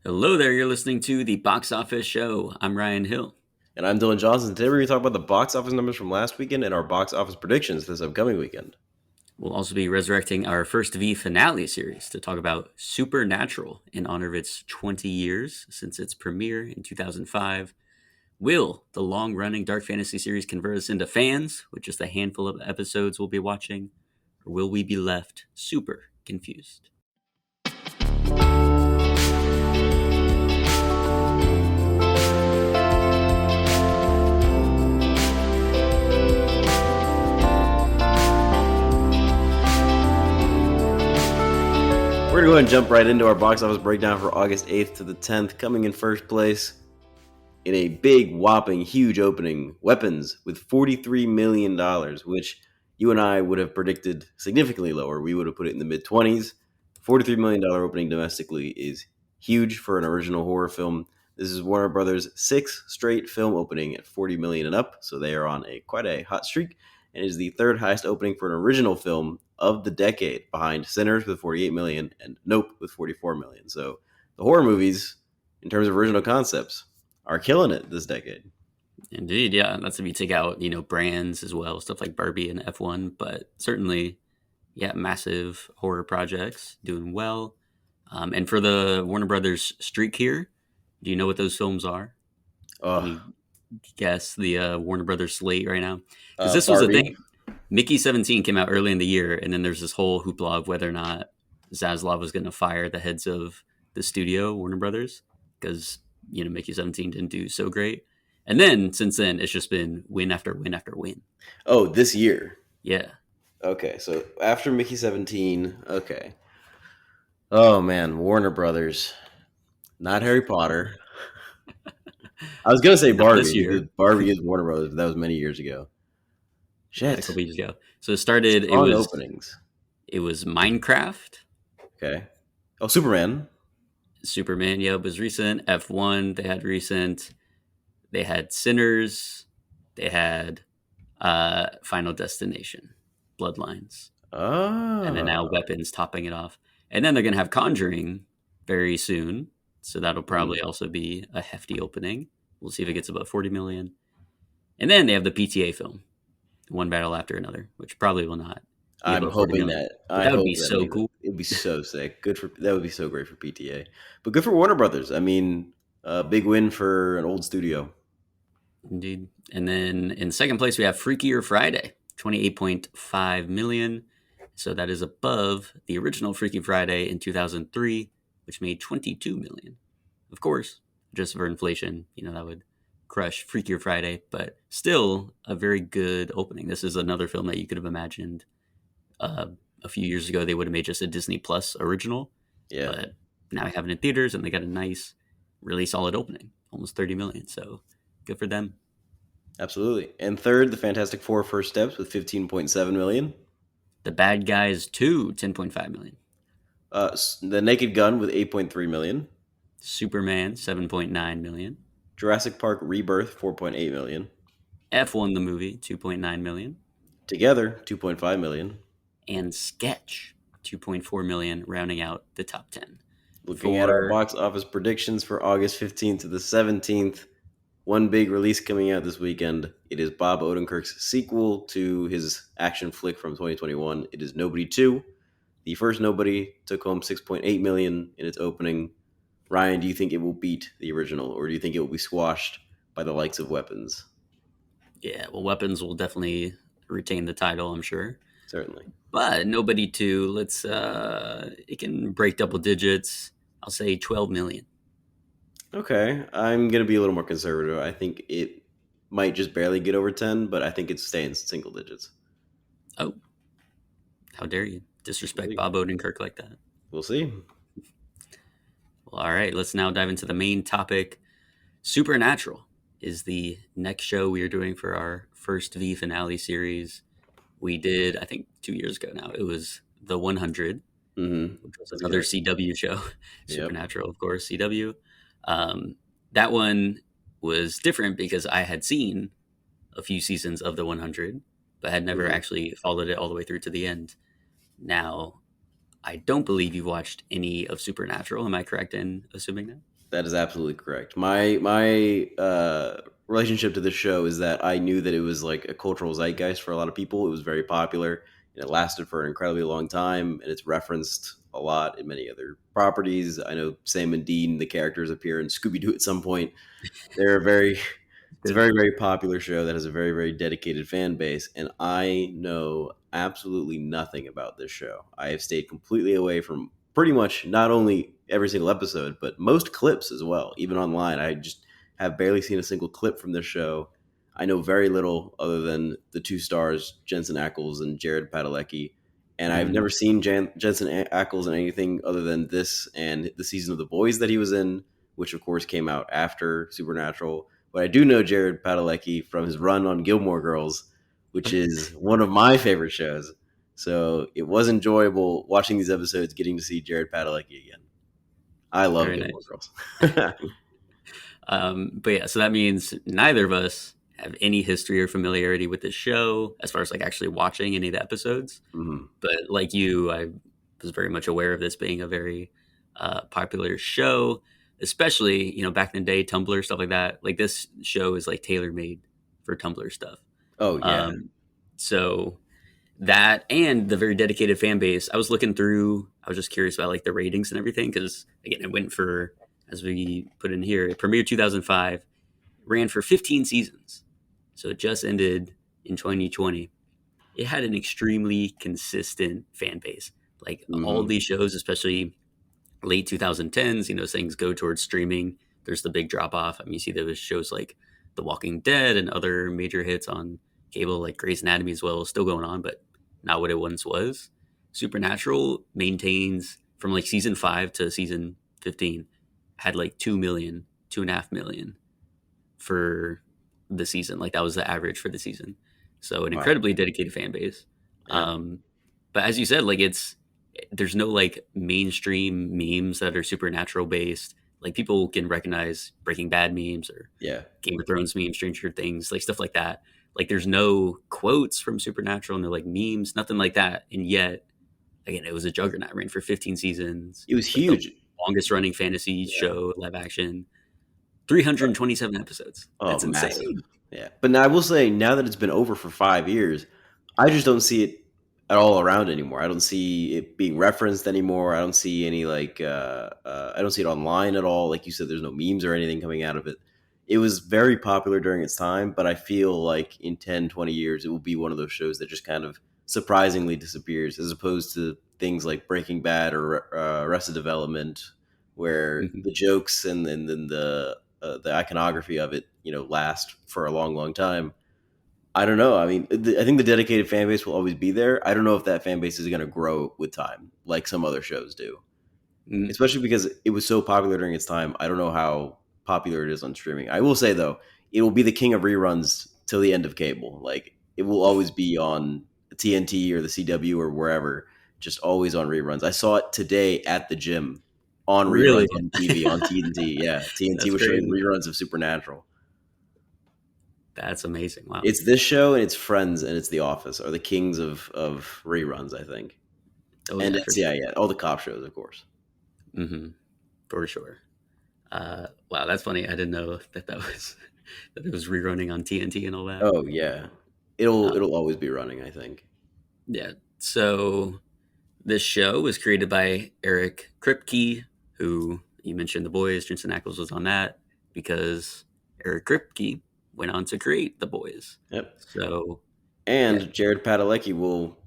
Hello there, you're listening to the Box Office Show. I'm Ryan Hill. And I'm Dylan Johnson. Today we're going to talk about the box office numbers from last weekend and our box office predictions this upcoming weekend. We'll also be resurrecting our first V finale series to talk about Supernatural in honor of its 20 years since its premiere in 2005. Will the long-running dark fantasy series convert us into fans with just a handful of episodes we'll be watching? Or will we be left super confused? We're going to go ahead and jump right into our box office breakdown for August 8th to the 10th. Coming in first place in a big, whopping, huge opening, Weapons with $43 million, which you and I would have predicted significantly lower. We would have put it in the mid-20s. $43 million opening domestically is huge for an original horror film. This is Warner Brothers' sixth straight film opening at $40 million and up, so they are on quite a hot streak, and is the third highest opening for an original film of the decade, behind Sinners with $48 million and Nope with $44 million. So the horror movies, in terms of original concepts, are killing it this decade. Indeed, yeah. That's if you take out, brands as well, stuff like Barbie and F1, but certainly, yeah, massive horror projects doing well. And for the Warner Brothers streak here, do you know what those films are? Can you guess the Warner Brothers slate right now? Because this was the thing. Mickey 17 came out early in the year, and then there's this whole hoopla of whether or not Zaslav was going to fire the heads of the studio, Warner Brothers, because, Mickey 17 didn't do so great. And then, since then, it's just been win after win after win. Oh, this year? Yeah. Okay, so after Mickey 17, okay. Oh, man, Warner Brothers. Not Harry Potter. I was going to say Barbie, because Barbie is Warner Brothers, but that was many years ago. Shit. A couple years ago. So it started, openings. It was Minecraft. Okay. Oh, Superman, yeah, it was recent. F1, they had recent. They had Sinners. They had Final Destination, Bloodlines. Oh. And then now Weapons topping it off. And then they're going to have Conjuring very soon. So that'll probably also be a hefty opening. We'll see if it gets above 40 million. And then they have the PTA film, One Battle After Another, which probably will not. I'm hoping that. That would be so cool. It'd be so sick. That would be so great for PTA. But good for Warner Brothers. I mean, a big win for an old studio. Indeed. And then in second place, we have Freakier Friday, 28.5 million. So that is above the original Freaky Friday in 2003, which made 22 million. Of course, just for inflation, that would crush Freakier Friday, but still a very good opening. This is another film that you could have imagined a few years ago they would have made just a Disney Plus original. Yeah. But now we have it in theaters, and they got a nice, really solid opening, almost 30 million. So good for them. Absolutely. And third, the Fantastic Four First Steps with 15.7 million. The Bad Guys 2, 10.5 million. The Naked Gun with 8.3 million. Superman, 7.9 million. Jurassic Park Rebirth, 4.8 million. F1 the movie, 2.9 million. Together, 2.5 million. And Sketch, 2.4 million, rounding out the top 10. Looking at our box office predictions for August 15th to the 17th, one big release coming out this weekend. It is Bob Odenkirk's sequel to his action flick from 2021. It is Nobody 2. The first Nobody took home 6.8 million in its opening. Ryan, do you think it will beat the original, or do you think it will be squashed by the likes of Weapons? Yeah, well, Weapons will definitely retain the title, I'm sure. Certainly. But Nobody 2, it can break double digits. I'll say 12 million. Okay, I'm going to be a little more conservative. I think it might just barely get over 10, but I think it's staying single digits. Oh, how dare you disrespect Bob Odenkirk like that? We'll see. Well, all right, let's now dive into the main topic. Supernatural is the next show we are doing for our first V finale series. We did, I think 2 years ago now, it was The 100, which was another CW show. Supernatural, of course, CW. That one was different because I had seen a few seasons of The 100, but had never actually followed it all the way through to the end. Now, I don't believe you've watched any of Supernatural. Am I correct in assuming that? That is absolutely correct. My relationship to this show is that I knew that it was like a cultural zeitgeist for a lot of people. It was very popular, and it lasted for an incredibly long time, and it's referenced a lot in many other properties. I know Sam and Dean, the characters, appear in Scooby Doo at some point. They're very it's a Good. very, very popular show that has a very, very dedicated fan base, and I know absolutely nothing about this show. I have stayed completely away from pretty much not only every single episode, but most clips as well. Even online, I just have barely seen a single clip from this show. I know very little other than the two stars, Jensen Ackles and Jared Padalecki, and I've Mhm. never seen Jensen Ackles in anything other than this and the season of The Boys that he was in, which of course came out after Supernatural. But I do know Jared Padalecki from his run on Gilmore Girls, which is one of my favorite shows. So it was enjoyable watching these episodes, getting to see Jared Padalecki again. I love Very Gilmore nice. Girls. But yeah, so that means neither of us have any history or familiarity with this show as far as like actually watching any of the episodes. Mhm. But like you, I was very much aware of this being a very popular show, especially back in the day, Tumblr stuff like that. Like this show is like tailor made for Tumblr stuff. Oh yeah, Um, so that and the very dedicated fan base. I was looking through. I was just curious about like the ratings and everything because again, it went for as we put in here. It premiered 2005, ran for 15 seasons, so it just ended in 2020. It had an extremely consistent fan base. Like all hmm these shows, especially late 2010s, things go towards streaming. There's the big drop off. I mean, you see those shows like The Walking Dead and other major hits on cable, like Grey's Anatomy as well, still going on, but not what it once was. Supernatural maintains from like season 5 to season 15, had like 2 million, 2.5 million for the season. Like that was the average for the season. So an wow, incredibly dedicated fan base. yeah, Um, but as you said, like there's no like mainstream memes that are supernatural based. Like people can recognize Breaking Bad memes or yeah. Game of Thrones memes, Stranger Things, like stuff like that. Like there's no quotes from Supernatural, no like memes, nothing like that. And yet, again, it was a juggernaut. Ran for 15 seasons. It was It's like the huge. longest running fantasy Yeah. show live action. 327 episodes. Oh, That's massive. insane. Yeah. But now I will say, now that it's been over for 5 years, I just don't see it at all around anymore. I don't see it being referenced anymore. I don't see any I don't see it online at all. Like you said, there's no memes or anything coming out of it. It was very popular during its time, but I feel like in 10, 20 years, it will be one of those shows that just kind of surprisingly disappears as opposed to things like Breaking Bad or Arrested Development, where Mhm. the jokes and then the iconography of it, last for a long, long time. I don't know. I mean, I think the dedicated fan base will always be there. I don't know if that fan base is going to grow with time, like some other shows do, Mm. especially because it was so popular during its time. I don't know how popular it is on streaming. I will say though, it will be the king of reruns till the end of cable. Like it will always be on TNT or the CW or wherever, just always on reruns. I saw it today at the gym on Really? reruns on TV on TNT. Yeah, TNT That's was showing crazy. reruns of Supernatural. That's amazing. Wow. It's this show and it's Friends and it's The Office are the kings of reruns, I think. Oh, And yeah, for sure. yeah, all the cop shows, of course. Hmm. For sure. Wow, that's funny. I didn't know that was that it was rerunning on TNT and all that. Oh yeah, it'll Um, always be running, I think. yeah. So this show was created by Eric Kripke, who you mentioned The Boys. Jensen Ackles was on that because Eric Kripke went on to create The Boys. Yep. So yeah. And Jared Padalecki will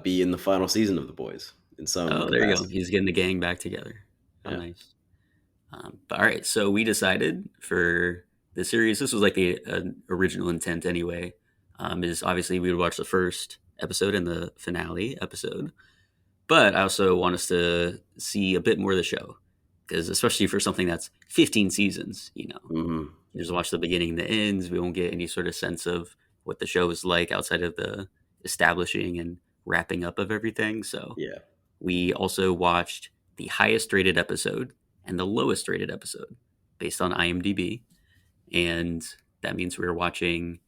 be in the final season of The Boys in some Oh, there you go. capacity. He's getting the gang back together. Oh, Yeah. nice. But all right, so we decided for the series, this was like the original intent anyway, is obviously we would watch the first episode and the finale episode. But I also want us to see a bit more of the show because, especially for something that's 15 seasons, hmm you just watch the beginning and the ends. We won't get any sort of sense of what the show is like outside of the establishing and wrapping up of everything. So Yeah. we also watched the highest rated episode and the lowest rated episode based on IMDb. And that means we were watching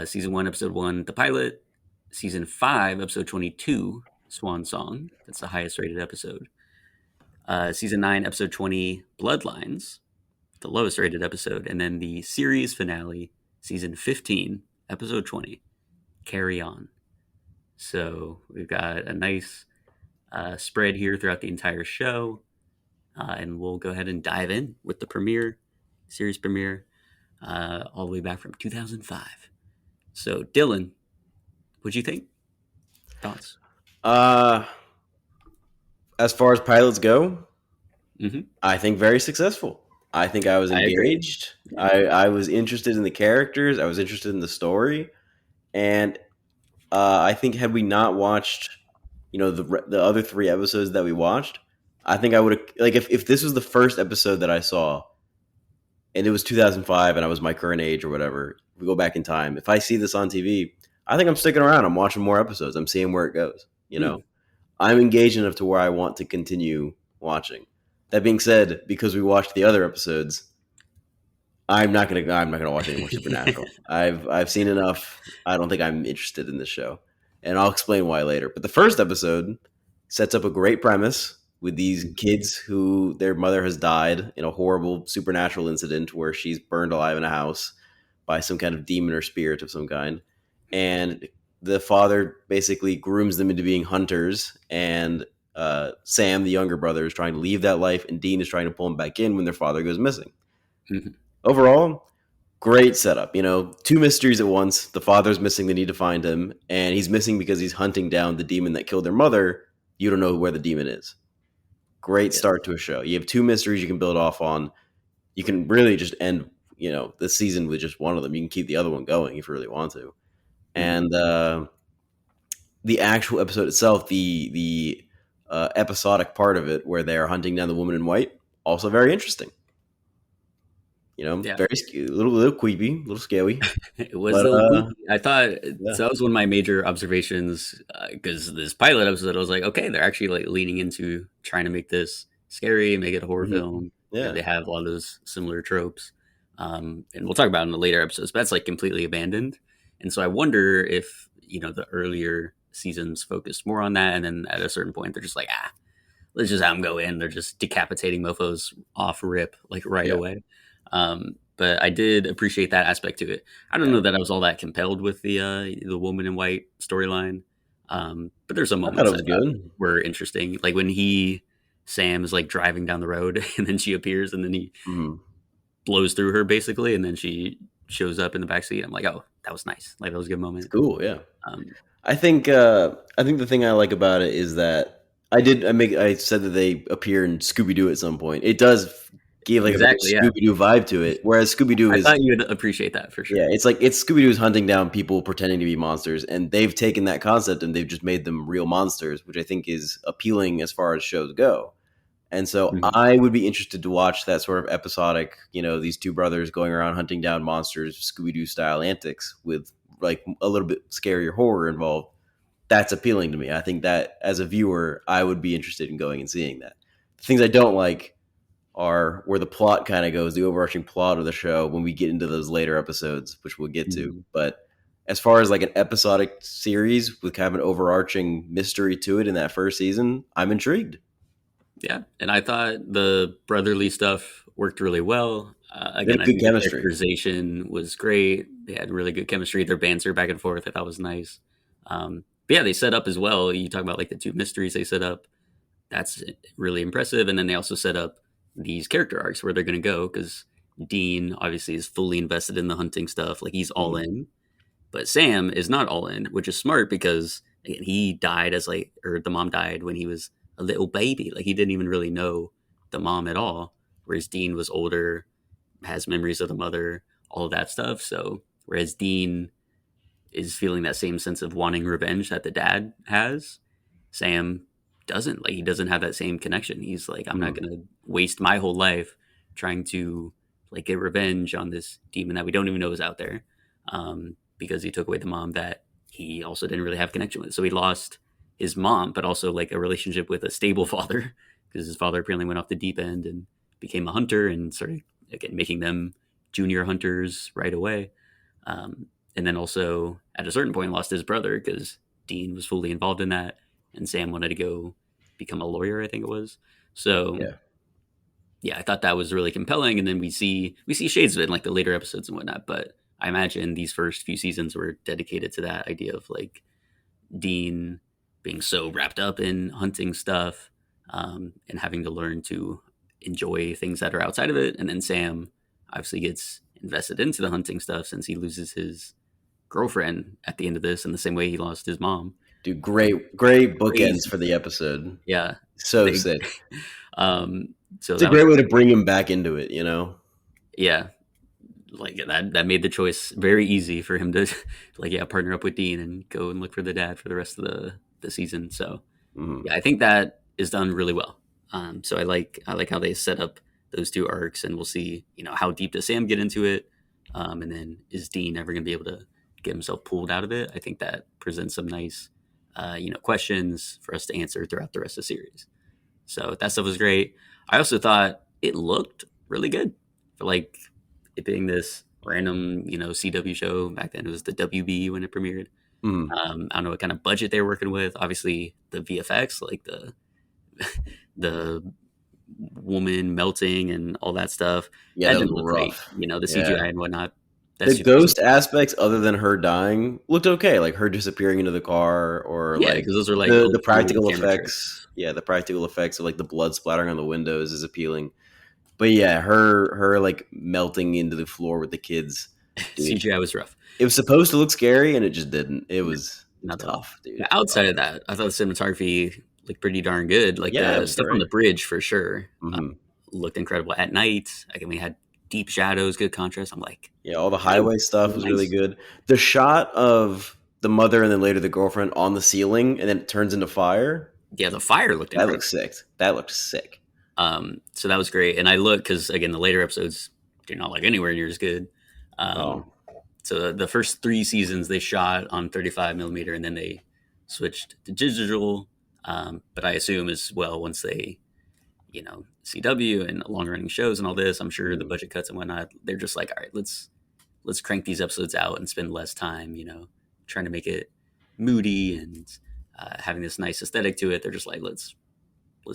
season 1, episode 1, the pilot, season 5, episode 22, Swan Song. That's the highest rated episode. Season 9, episode 20, Bloodlines, the lowest rated episode. And then the series finale, season 15, episode 20, Carry On. So we've got a nice spread here throughout the entire show. And we'll go ahead and dive in with the premiere, series premiere, all the way back from 2005. So, Dylan, what'd you think? Thoughts? Uh, as far as pilots go, Hmm. I think very successful. I think I was I agree. engaged. Yeah. I was interested in the characters. I was interested in the story, and I think had we not watched, the other three episodes that we watched, I think I would have like if this was the first episode that I saw, and it was 2005, and I was my current age or whatever. We go back in time. If I see this on TV, I think I'm sticking around. I'm watching more episodes. I'm seeing where it goes. Hmm. I'm engaged enough to where I want to continue watching. That being said, because we watched the other episodes, I'm not gonna watch any more Supernatural. I've seen enough. I don't think I'm interested in this show, and I'll explain why later. But the first episode sets up a great premise with these kids who their mother has died in a horrible supernatural incident where she's burned alive in a house by some kind of demon or spirit of some kind, and the father basically grooms them into being hunters, and Sam, the younger brother, is trying to leave that life, and Dean is trying to pull him back in when their father goes missing. Hmm. Overall, great setup. Two mysteries at once. The father's missing, they need to find him, and he's missing because he's hunting down the demon that killed their mother. You don't know where the demon is. Great Yeah. start to a show. You have two mysteries you can build off on. You can really just end, the season with just one of them. You can keep the other one going if you really want to. Hmm. And the actual episode itself, the episodic part of it where they're hunting down the woman in white, also very interesting. Yeah. Very little creepy, a little scary, It was but a little creepy. I thought yeah. so. That was one of my major observations because this pilot episode, I was like, okay, they're actually like leaning into trying to make this scary, make it a horror Mhm. film. Yeah. They have a lot of those similar tropes, and we'll talk about it in the later episodes. But that's like completely abandoned, and so I wonder if the earlier seasons focused more on that, and then at a certain point, they're just like, let's just have them go in. They're just decapitating mofo's off rip like right Yeah. away. But I did appreciate that aspect to it. I don't Yeah. know that I was all that compelled with the woman in white storyline. But there's some I thought it moments I was thought good. were interesting, like when Sam is like driving down the road and then she appears and then he Mhm. blows through her basically, and then she shows up in the backseat. I'm like, oh, that was nice. Like that was a good It's moment. cool, yeah. Um, I think the thing I like about it is that I said that they appear in Scooby Doo at some point. It does give like a very exactly. Yeah, Scooby Doo vibe to it, whereas Scooby Doo I is thought you would appreciate that for yeah, sure. it's Scooby Doo's hunting down people pretending to be monsters, and they've taken that concept and they've just made them real monsters, which I think is appealing as far as shows go. And so Mhm. I would be interested to watch that sort of episodic, these two brothers going around hunting down monsters, Scooby Doo style antics with like a little bit scarier horror involved. That's appealing to me. I think that as a viewer, I would be interested in going and seeing that. The things I don't like are where the plot kind of goes, the overarching plot of the show when we get into those later episodes, which we'll get to. Mhm. But as far as like an episodic series with kind of an overarching mystery to it in that first season, I'm intrigued. Yeah, and I thought the brotherly stuff worked really well. They Again, had I good think the chemistry. characterization was great. They had really good chemistry. Their banter back and forth, I thought was nice. But yeah, they set up as well. You talk about like the two mysteries they set up. That's really impressive. And then they also set up these character arcs where they're going to go because Dean obviously is fully invested in the hunting stuff. Like he's all Mhm. in. But Sam is not all in, which is smart because again, he died or the mom died when he was a little baby. Like he didn't even really know the mom at all. Whereas Dean was older, has memories of the mother, all of that stuff. So whereas Dean is feeling that same sense of wanting revenge that the dad has, Sam doesn't. Like he doesn't have that same connection. He's like, I'm not Mhm. gonna waste my whole life trying to like get revenge on this demon that we don't even know is out there, because he took away the mom that he also didn't really have connection with. So he lost his mom, but also like a relationship with a stable father because his father apparently went off the deep end and became a hunter and started again making them junior hunters right away. Um, and then also at a certain point lost his brother because Dean was fully involved in that, and Sam wanted to go become a lawyer, I think it was. So Yeah. yeah, I thought that was really compelling. And then we see shades of it in like the later episodes and whatnot. But I imagine these first few seasons were dedicated to that idea of like Dean being so wrapped up in hunting stuff, and having to learn to enjoy things that are outside of it. And then Sam obviously gets invested into the hunting stuff since he loses his girlfriend at the end of this in the same way he lost his mom. Dude, Like great bookends crazy. for the episode. Yeah. So They sick. so It's a that was great way to great. bring him back into it, you know? Yeah. Like that made the choice very easy for him to like yeah, partner up with Dean and go and look for the dad for the rest of the season. So Hmm. yeah, I think that is done really well. So I like how they set up those two arcs, and we'll see how deep does Sam get into it, and then is Dean ever going to be able to get himself pulled out of it? I think that presents some nice questions for us to answer throughout the rest of the series. So that stuff was great. I also thought it looked really good for like it being this random CW show. Back then it was the WB when it premiered. Hmm. I don't know what kind of budget they were working with. Obviously, the VFX, like the woman melting and all that stuff, Yeah, that that was didn't look great. rough. The Yeah. CGI and whatnot. The That's super ghost CGI. aspects, other than her dying, looked okay. Like her disappearing into the car, or Yeah, like because those are like the old school practical camera effects. tricks. Yeah, the practical effects of like the blood splattering on the windows is appealing. But yeah, her like melting into the floor with the kids, dude. CGI was rough. It was supposed to look scary, and it just didn't. No, It was not at all. tough, dude. Now, outside of that, I thought the cinematography looked pretty darn good. Like Yeah, it the was stuff on great. the bridge for sure Hmm. looked incredible at night. Again, we had deep shadows, good contrast. I'm like, Yeah, all the hey, highway stuff was really nice. good. The shot of the mother and then later the girlfriend on the ceiling, and then it turns into fire. Yeah, the fire looked That incredible. looks sick. That looked sick. So that was great. And I look because again, the later episodes do not like anywhere near as good. Oh, Um, so the first three seasons they shot on 35 millimeter, and then they switched to digital. But I assume as well once they, CW and long running shows and all this, I'm sure the mhm. budget cuts and whatnot. They're just like, all right, let's crank these episodes out and spend less time, trying to make it moody and having this nice aesthetic to it. They're just like, let's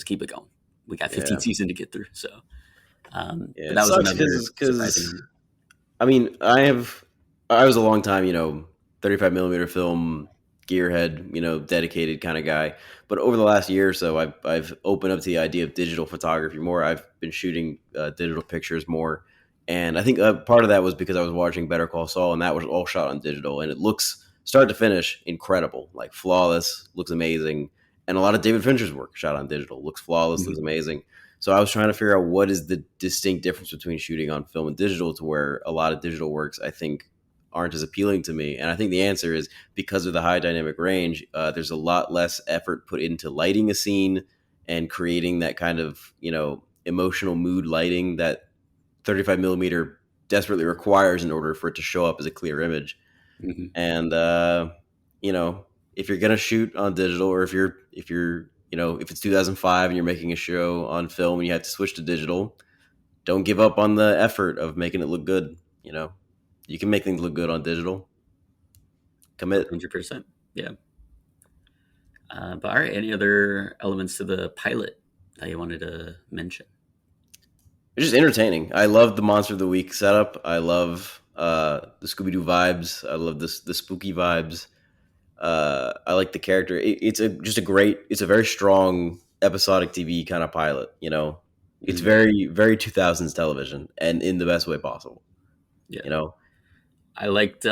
keep it going. We got 15 Yeah, seasons to get through. So, yeah. but It that was sucks another surprising because element. I mean I was a long time 35 millimeter film gearhead, dedicated kind of guy. But over the last year or so, I've opened up to the idea of digital photography more. I've been shooting digital pictures more, and I think part of that was because I was watching Better Call Saul, and that was all shot on digital, and it looks start to finish incredible, like flawless, looks amazing. And a lot of David Fincher's work shot on digital looks flawless, looks Mhm. amazing. So I was trying to figure out what is the distinct difference between shooting on film and digital, to where a lot of digital works I think aren't as appealing to me. And I think the answer is because of the high dynamic range. There's a lot less effort put into lighting a scene and creating that kind of emotional mood lighting that 35 millimeter desperately requires in order for it to show up as a clear image. Mhm. And you know, if you're gonna shoot on digital, or if you're if it's 2005 and you're making a show on film and you have to switch to digital, don't give up on the effort of making it look good. You can make things look good on digital. Commit. 100%. Yeah. But all right, any other elements to the pilot that you wanted to mention? It's just entertaining. I love the Monster of the Week setup. I love the Scooby Doo vibes. I love the spooky vibes. I like the character. It's just a great. It's a very strong episodic TV kind of pilot. It's Mhm. very very 2000s television, and in the best way possible. Yeah. You know. I liked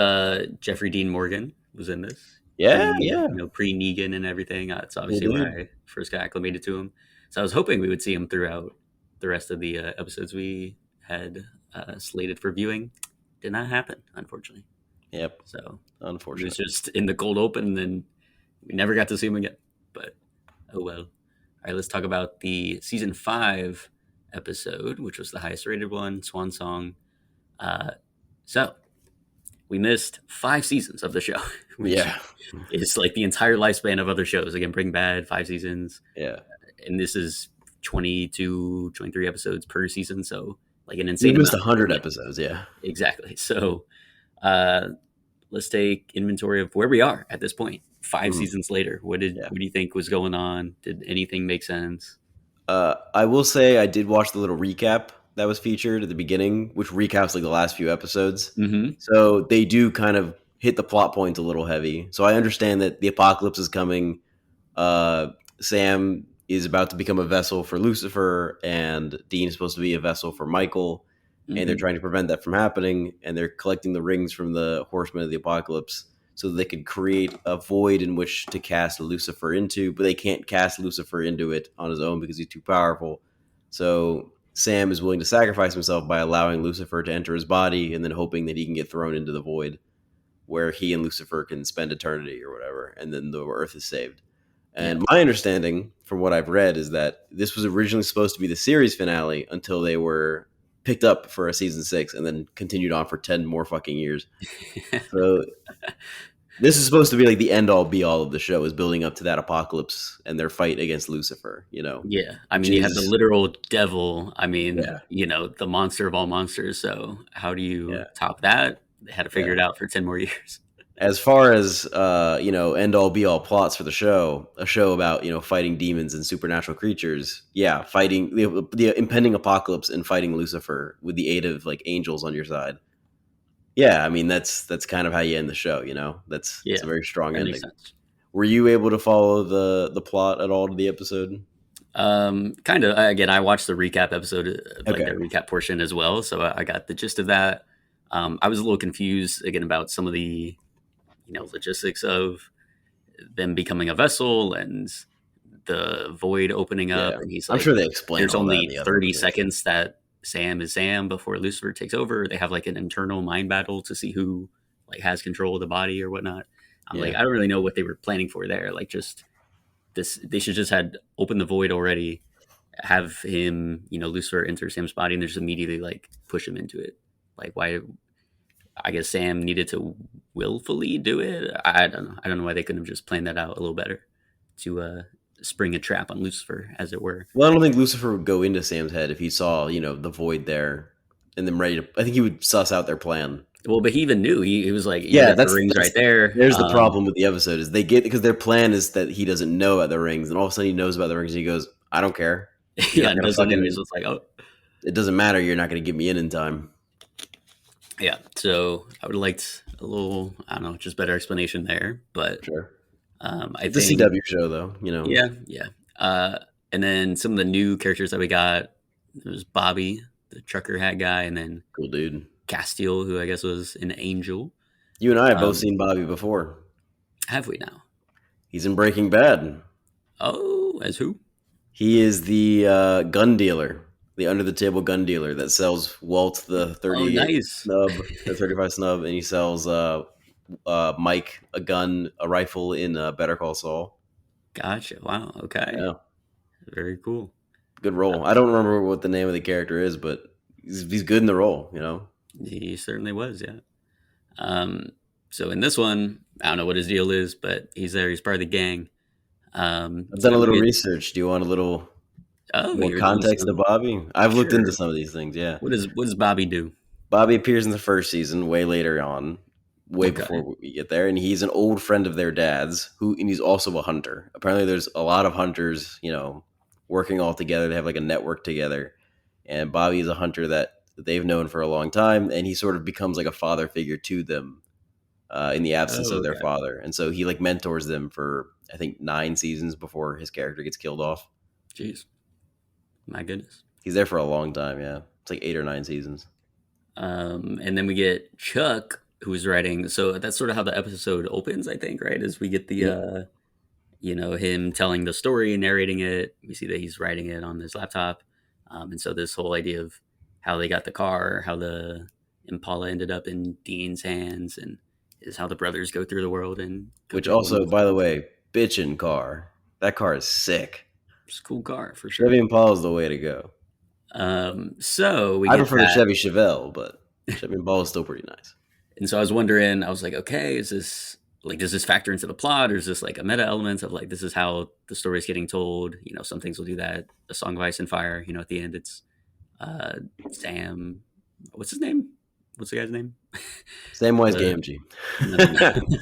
Jeffrey Dean Morgan was in this Yeah, yeah, pre Negan and everything. It's yeah, obviously where dude. I first got acclimated to him. So I was hoping we would see him throughout the rest of the episodes we had slated for viewing. Did not happen, unfortunately. Yep. So he was Unfortunate. just in the cold open, and then we never got to see him again. But oh well. All right, let's talk about the season 5 episode, which was the highest rated one, Swan Song. Uh, so we missed 5 seasons of the show, which Yeah, is like the entire lifespan of other shows. Again, Breaking Bad, 5 seasons, yeah. and this is 22, 23 episodes per season. So like an We insane missed amount. But 100 yeah, episodes. Yeah, exactly. So uh, let's take inventory of where we are at this point. Five Mhm. seasons later, what Yeah. do you think was going on? Did anything make sense? I will say I did watch the little recap that was featured at the beginning, which recaps like the last few episodes. Hmm. So they do kind of hit the plot points a little heavy. So I understand that the apocalypse is coming. Uh, Sam is about to become a vessel for Lucifer, and Dean is supposed to be a vessel for Michael, and they're Hmm. trying to prevent that from happening. And they're collecting the rings from the Horsemen of the Apocalypse so that they could create a void in which to cast Lucifer into, but they can't cast Lucifer into it on his own because he's too powerful. So Sam is willing to sacrifice himself by allowing Lucifer to enter his body and then hoping that he can get thrown into the void where he and Lucifer can spend eternity or whatever, and then the Earth is saved. Yeah. And my understanding from what I've read is that this was originally supposed to be the series finale until they were picked up for a season 6 and then continued on for 10 more fucking years. So this is supposed to be like the end all be all of the show is building up to that apocalypse and their fight against Lucifer, Yeah. I which mean, you have the is, literal devil. I mean, yeah, the monster of all monsters. So how do yeah, you top that? They had to figure yeah. it out for 10 more years. As far as end all be all plots for the show, a show about fighting demons and supernatural creatures, yeah, fighting the impending apocalypse and fighting Lucifer with the aid of like angels on your side. Yeah, I mean that's kind of how you end the show. That's a Yeah. very strong That makes ending. sense. Were you able to follow the plot at all to the episode? Kind of. Again, I watched the recap episode, like Okay, the recap portion as well, so I got the gist of that. I was a little confused again about some of the logistics of them becoming a vessel and the void opening up, yeah, and he's I'm like, sure they explain "There's all that in only the other 30 episodes. seconds that Sam is Sam before Lucifer takes over." They have like an internal mind battle to see who like has control of the body or whatnot. I'm like, Yeah. I don't really know what they were planning for there. Like, just this, they should just had opened the void already, have him, Lucifer enter Sam's body, and just immediately like push him into it. Like, why? I guess Sam needed to willfully do it. I don't know. I don't know why they couldn't have just planned that out a little better to spring a trap on Lucifer, as it were. Well, I don't think Lucifer would go into Sam's head if he saw the void there and them ready to. I think he would suss out their plan. Well, but he even knew. He was like, Yeah, "There's the rings right there." there's the problem with the episode is they get because their plan is that he doesn't know about the rings, and all of a sudden he knows about the rings, and he goes, "I don't care. You're Yeah, not and gonna doesn't anyways. fucking. So it's like, oh, It doesn't matter. You're not gonna get me in time." yeah. So I would have liked a little, I don't know, just better explanation there. But Sure, I it's a think, CW show, though. yeah, yeah. And then some of the new characters that we got, there was Bobby, the trucker hat guy, and then Cool dude. Castiel, who I guess was an angel. You and I have both Um, seen Bobby before. have we now? He's in Breaking Bad. Oh, as who? He is the gun dealer, the under the table gun dealer that sells Walt the Oh, 38 nice. snub, the 35 snub, and he sells Mike a gun, a rifle in Better Call Saul. Gotcha. Wow. Okay. Yeah, Very cool. good role. I don't remember what the name of the character is, but he's good in the role. He certainly was. Yeah. Um, so in this one, I don't know what his deal is, but he's there. He's part of the gang. I've So done a then we little get, research. Do you want a little oh, more you're doing context of some, Bobby? I've looked into sure. some of these things. Yeah, What does Bobby do? Bobby appears in the first season, way later on, way Okay. before we get there, and he's an old friend of their dad's, and he's also a hunter. Apparently, there's a lot of hunters, working all together. They have like a network together, and Bobby is a hunter that they've known for a long time, and he sort of becomes like a father figure to them in the absence Oh, of their okay. father, and so he like mentors them for I think 9 seasons before his character gets killed off. Jeez. My goodness. He's there for a long time. Yeah, it's like 8 or 9 seasons. And then we get Chuck, who's writing. So that's sort of how the episode opens, I think, right? As we get the, Yeah. him telling the story, narrating it. We see that he's writing it on his laptop. And so this whole idea of how they got the car, how the Impala ended up in Dean's hands, and is how the brothers go through the world and go Which through all also, these. by the way, bitchin' car. That car is sick. It's a cool car for Chevy sure. Impala is the way to go. So we I get prefer the that. Chevy Chevelle, but Chevy Impala is still pretty nice. And so I was wondering, I was like, okay, is this like, does this factor into the plot, or is this like a meta element of like, this is how the story is getting told? Some things will do that. A Song of Ice and Fire, at the end, it's Sam, what's his name? what's the guy's name? Samwise The Gamgee. No, no, no.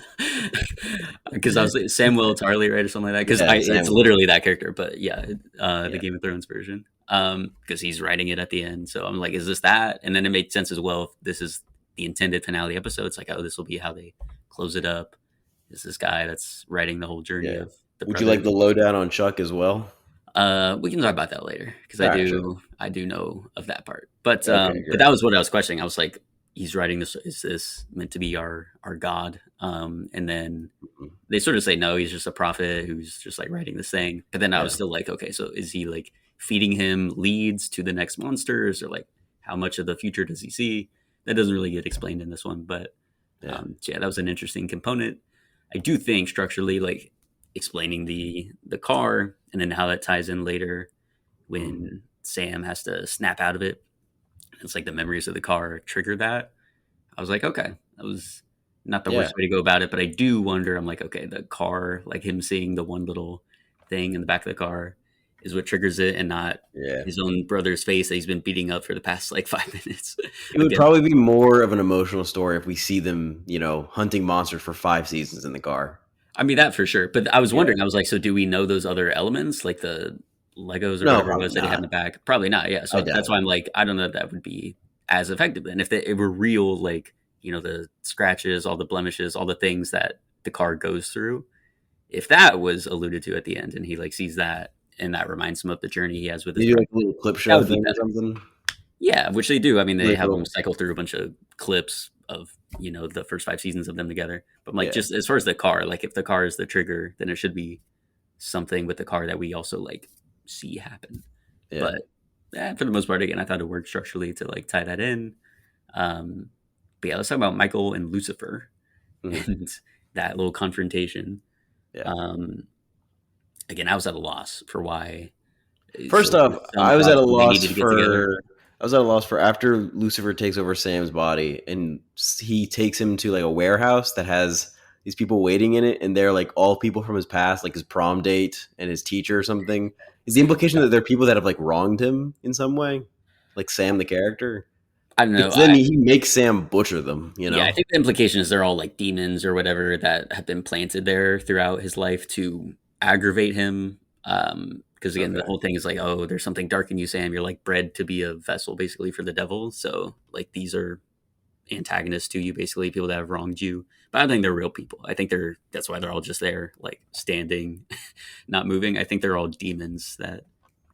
Because I was Samuel Tarly, right, or something like that. Because Yeah, it's Samwise. literally that character, but yeah, the Yeah. Game of Thrones version. Because he's writing it at the end, so I'm like, is this that? And then it made sense as well. If this is the intended finale episode, it's like, oh, this will be how they close it up. Is this guy that's writing the whole journey Yeah. of the Would you like brothers? the lowdown on Chuck as well? We can talk about that later because All right, sure. I do know of that part. Okay, But that great. was what I was questioning. I was like, he's writing this. Is this meant to be our god? And then Mhm. they sort of say no, he's just a prophet who's just like writing this thing. But then I was Yeah. still like, okay, so is he like feeding him leads to the next monsters, or like how much of the future does he see? That doesn't really get explained in this one, but Yeah. so yeah, that was an interesting component. I do think structurally, like explaining the car and then how that ties in later Mhm. when Sam has to snap out of it. It's like the memories of the car trigger that. I was like, okay, that was not the Yeah. worst way to go about it, but I do wonder. I'm like, okay, the car, like him seeing the one little thing in the back of the car, is what triggers it, and not Yeah. his own brother's face that he's been beating up for the past like 5 minutes. It would Again, probably be more of an emotional story if we see them, hunting monsters for 5 seasons in the car. I mean that for sure. But I was Yeah. wondering, I was like, so do we know those other elements, like the Legos or No, whatever it probably was that he had in not. the back? Probably not. Yeah. I So doubt that's it. why I'm like, I don't know if that would be as effective then. If it were real, like the scratches, all the blemishes, all the things that the car goes through. If that was alluded to at the end, and he like sees that, and that reminds him of the journey he has with his They do brother, like a little clip that show would be thing or better. something. Yeah, which they do. I mean, they Like a have them little, cycle through a bunch of clips of the first 5 seasons of them together. But like, yeah, just as far as the car, like if the car is the trigger, then it should be something with the car that we also like see happen. yeah. But for the most part, again, I thought it worked structurally to like tie that in. Um, but yeah, let's talk about Michael and Lucifer Mhm. and that little confrontation. Yeah. Um, Again, I was at a loss for why. First So off, his son I was thought at a they loss needed to get together. for I was at a loss for after Lucifer takes over Sam's body and he takes him to like a warehouse that has these people waiting in it, and they're like all people from his past, like his prom date and his teacher or something. Is the implication that they're people that have like wronged him in some way, like Sam the character? I don't know. Because then he makes Sam butcher them. Yeah, I think the implication is they're all like demons or whatever that have been planted there throughout his life to aggravate him. Because again, the Okay. whole thing is like, oh, there's something dark in you, Sam. You're like bred to be a vessel, basically, for the devil. So like these are antagonists to you, basically, people that have wronged you. But I don't think they're real people. I think that's why they're all just there, like standing, not moving. I think they're all demons that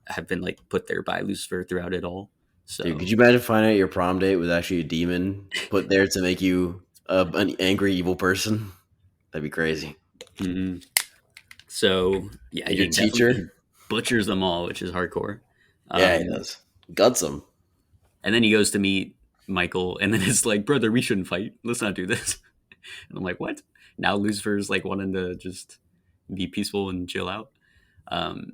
have been like put there by Lucifer throughout it all. Dude, So could you imagine finding out your prom date was actually a demon put there to make you an angry, evil person? That'd be crazy. mhm. So yeah, And your he definitely teacher? butchers them all, which is hardcore. Yeah, he Um, does. Guts him. and then he goes to meet Michael, and then it's like, brother, we shouldn't fight. Let's not do this. And I'm like, what? Now Lucifer's like wanting to just be peaceful and chill out. Um,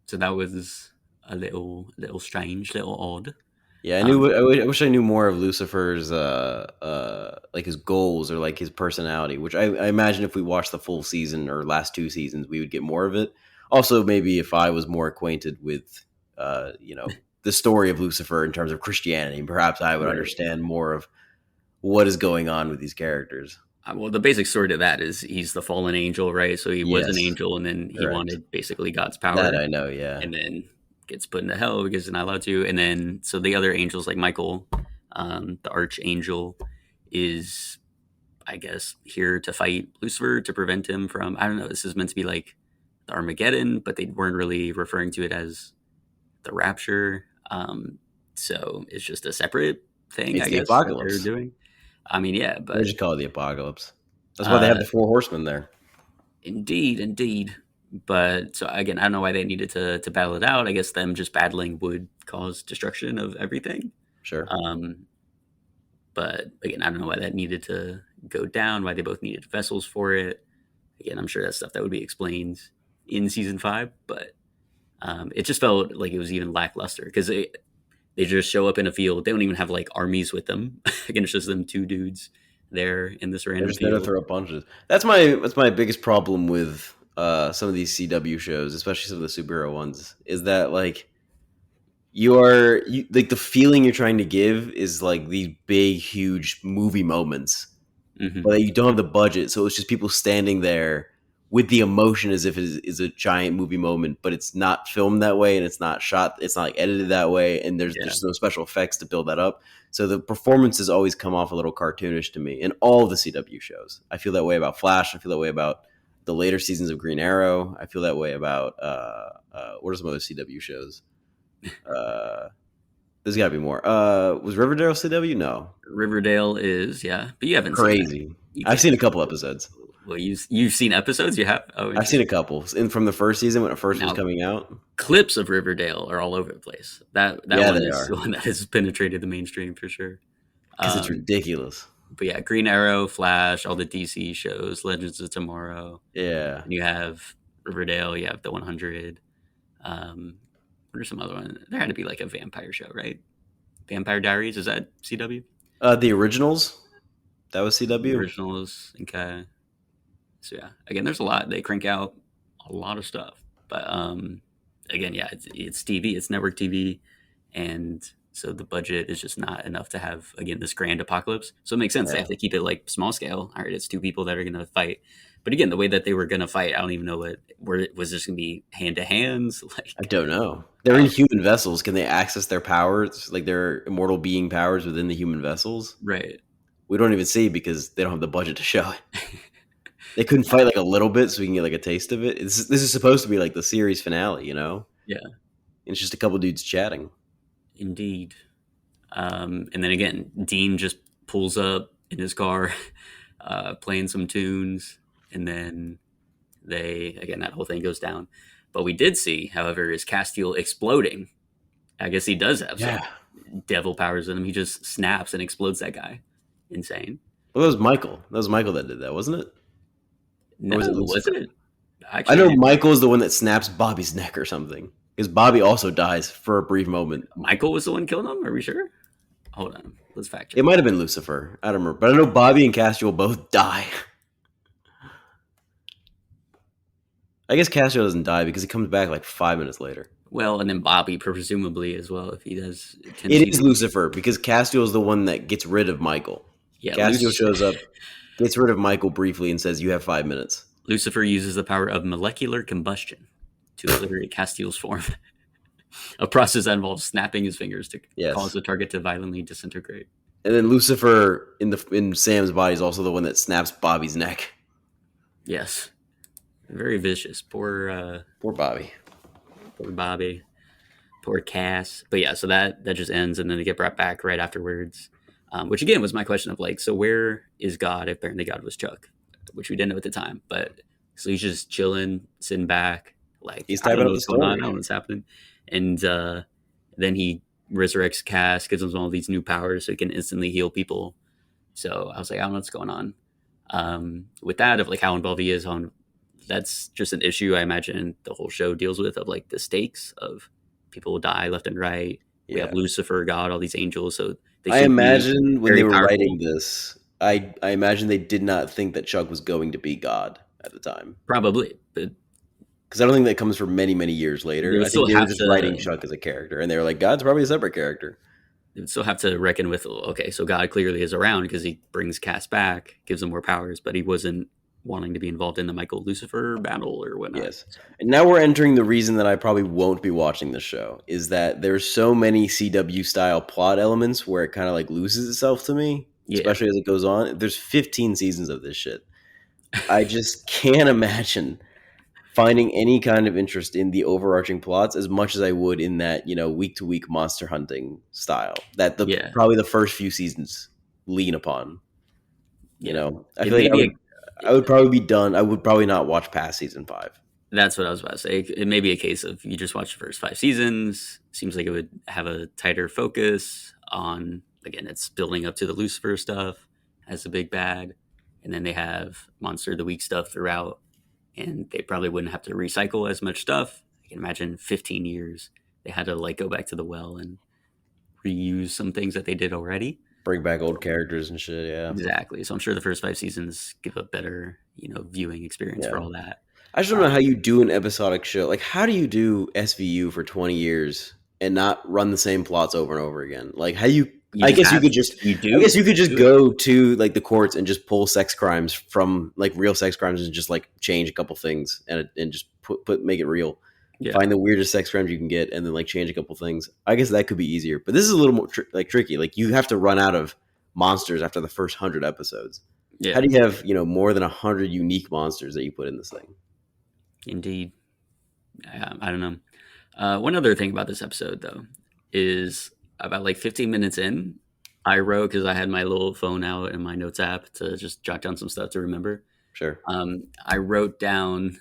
so that was a little strange, little odd. Yeah, I Um, knew. I wish I knew more of Lucifer's, like his goals or like his personality. Which I imagine if we watched the full season or last 2 seasons, we would get more of it. Also, maybe if I was more acquainted with, the story of Lucifer in terms of Christianity, perhaps I would right. understand more of what is going on with these characters. Well, the basic story to that is he's the fallen angel, right? So he was an Yes, angel, and then he correct. wanted basically God's That power, I know. Yeah, and then gets put into hell because he's not allowed to. And then so the other angels, like Michael, the archangel, is I guess here to fight Lucifer to prevent him from. I don't know. This is meant to be like the Armageddon, but they weren't really referring to it as the Rapture. So it's just a separate thing, it's I the guess, that they're apocalypse. doing. I mean, yeah, They but just call it the apocalypse. That's why they have uh, the four horsemen there. indeed, indeed. But so again, I don't know why they needed to battle it out. I guess them just battling would cause destruction of everything. Sure. Um, but again, I don't know why that needed to go down. Why they both needed vessels for it. Again, I'm sure that's stuff that would be explained in season 5. But it just felt like it was even lackluster because they just show up in a field. They don't even have like armies with them. Again, it's just them two dudes there in this They're random just there to field. throw punches. That's my biggest problem with some of these CW shows, especially some of the superhero ones, is that like like the feeling you're trying to give is like these big, huge movie moments, Hmm. but you don't have the budget, so it's just people standing there with the emotion as if it is a giant movie moment, but it's not filmed that way, and it's not like edited that way, and there's Yeah. there's no special effects to build that up. So the performances always come off a little cartoonish to me in all the CW shows. I feel that way about Flash. I feel that way about the later seasons of Green Arrow. I feel that way about what are some other CW shows? Uh, there's got to be more. Was Riverdale CW? No, Riverdale is, yeah, but you haven't seen that. crazy. You I've can't. seen a couple episodes. Well, you've seen episodes. You have. Oh, I've seen a interesting. couple, and from the first season when it first was Now, coming out. clips of Riverdale are all over the place. That Yeah, one they is the are one that has penetrated the mainstream for sure. because it's Um, ridiculous. but yeah, Green Arrow, Flash, all the DC shows, Legends of Tomorrow, Yeah, and you have Riverdale. You have the 100. What are some other ones? There had to be like a vampire show, right? Vampire Diaries, is that CW? the originals that was The CW. originals, okay. So yeah, again, there's a lot. They crank out a lot of stuff, but again, yeah, it's TV, it's network TV, and so the budget is just not enough to have again this grand apocalypse. So it makes sense they Yeah, have to keep it like small scale. All right, it's two people that are going to fight, but again, the way that they were going to fight, I don't even know what where was this going to be hand to hands I like. don't know. They're in human vessels. Can they access their powers, like their immortal being powers within the human vessels? Right. We don't even see because they don't have the budget to show it. They couldn't fight like a little bit so we can get like a taste of it. This is supposed to be like the series finale, Yeah, And it's just a couple dudes chatting. indeed. And then again, Dean just pulls up in his car, playing some tunes, and then they again that whole thing goes down. But we did see, however, is Castiel exploding. I guess he does have some Yeah. devil powers in him. He just snaps and explodes that guy. Insane. Well, that was Michael. That was Michael that did that, wasn't it? Or No, was it wasn't Lucifer? it? I Actually, I know didn't. Michael is the one that snaps Bobby's neck or something. Because Bobby also dies for a brief moment. Michael was the one killing him. Are we sure? Hold on, let's fact It check. might have been Lucifer. I don't remember. But I know Bobby and Castiel both die. I guess Castiel doesn't die because he comes back like 5 minutes later. Well, and then Bobby presumably as well, if he does It is continue. Lucifer because Castiel is the one that gets rid of Michael. Yeah, Castiel shows up, gets rid of Michael briefly, and says, "You have 5 minutes." Lucifer uses the power of molecular combustion to obliterate Castiel's form, a process that involves snapping his fingers to cause Yes. the target to violently disintegrate. And then Lucifer in Sam's body is also the one that snaps Bobby's neck. Yes, very vicious. Poor Bobby. Poor Bobby, poor Cass. But yeah, so that just ends, and then they get brought back right afterwards. Which again was my question of like, so where is God? If apparently God was Chuck, which we didn't know at the time. But so he's just chilling, sitting back, like He's I don't typing know up the what's going on, I story. don't know what's happening, and then he resurrects Cass, gives him all these new powers so he can instantly heal people. So I was like, I don't know what's going on. With that, of like how involved he is on, that's just an issue I imagine the whole show deals with of like the stakes of people will die left and right. We have Yeah. Lucifer, God, all these angels, so they I should be imagine when they very were powerful. writing this, I imagine they did not think that Chuck was going to be God at the time. Probably, but Because I don't think that comes from many, many years they later. would I think still they were have just writing to Chuck as a character. And they were like, God's probably a separate character. they would still have to reckon with okay, so God clearly is around because he brings Cass back, gives him more powers, but he wasn't wanting to be involved in the Michael Lucifer battle or whatnot. Yes. So, And now we're entering the reason that I probably won't be watching this show is that there's so many CW style plot elements where it kind of like loses itself to me, yeah, especially as it goes on. There's 15 seasons of this shit. I just can't imagine finding any kind of interest in the overarching plots as much as I would in that, week to week monster hunting style that the yeah, probably the first few seasons lean upon. yeah. I It feel like may be I would probably be done. I would probably not watch past season 5. that's what I was about to say. It may be a case of you just watch the first 5 seasons. Seems like it would have a tighter focus on again, it's building up to the Lucifer stuff as a big bad, and then they have Monster of the Week stuff throughout, and they probably wouldn't have to recycle as much stuff. I can imagine 15 years they had to like go back to the well and reuse some things that they did already. Bring back old characters and shit. Yeah. Exactly. So I'm sure the first 5 seasons give a better, viewing experience for Yeah. all that. I just don't know how you do an episodic show. Like, how do you do SVU for 20 years and not run the same plots over and over again. Like how you You I just guess you have could just you I guess do you could just do it. go to like the courts and just pull sex crimes from like real sex crimes and just like change a couple things and just put make it real. Yeah, Find the weirdest sex crimes you can get and then like change a couple things. I guess that could be easier. But this is a little more tricky. Like you have to run out of monsters after the first 100 episodes. How yeah, do you have, more than 100 unique monsters that you put in this thing? indeed. I don't know. One other thing about this episode, though, is about like 15 minutes in, I wrote because I had my little phone out and my notes app to just jot down some stuff to remember. Sure. I wrote down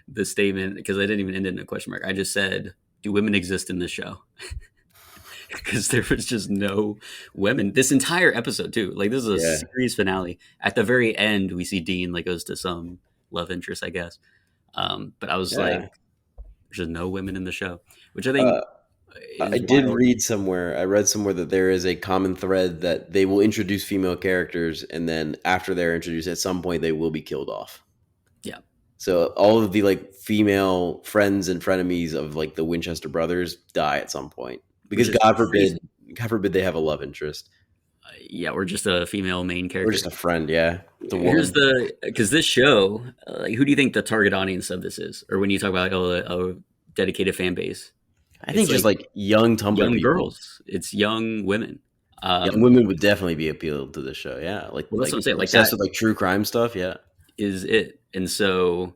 the statement because I didn't even end it in a question mark. I just said, "Do women exist in this show?" Because there was just no women this entire episode too. Like this is a Yeah. series finale. At the very end, we see Dean like goes to some love interest, I guess. But I was like, Yeah. there's just no women in the show, which I Uh, think I is did wild. read somewhere. I read somewhere that there is a common thread that they will introduce female characters, and then after they're introduced, at some point they will be killed off. Yeah, So all of the like female friends and frenemies of like the Winchester brothers die at some point which because is crazy. God forbid they have a love interest Yeah, we're just a female main or character. just a friend. Yeah, it's a Here's woman. the because this show, like, who do you think the target audience of this is? Or when you talk about like a dedicated fan base, I it's think just like like young Tumblr young people, girls, it's young women. young women would definitely be appealed to this show. Yeah, Well, that's like what I'm saying. Like obsessed that with like true crime stuff. Yeah. is it, and so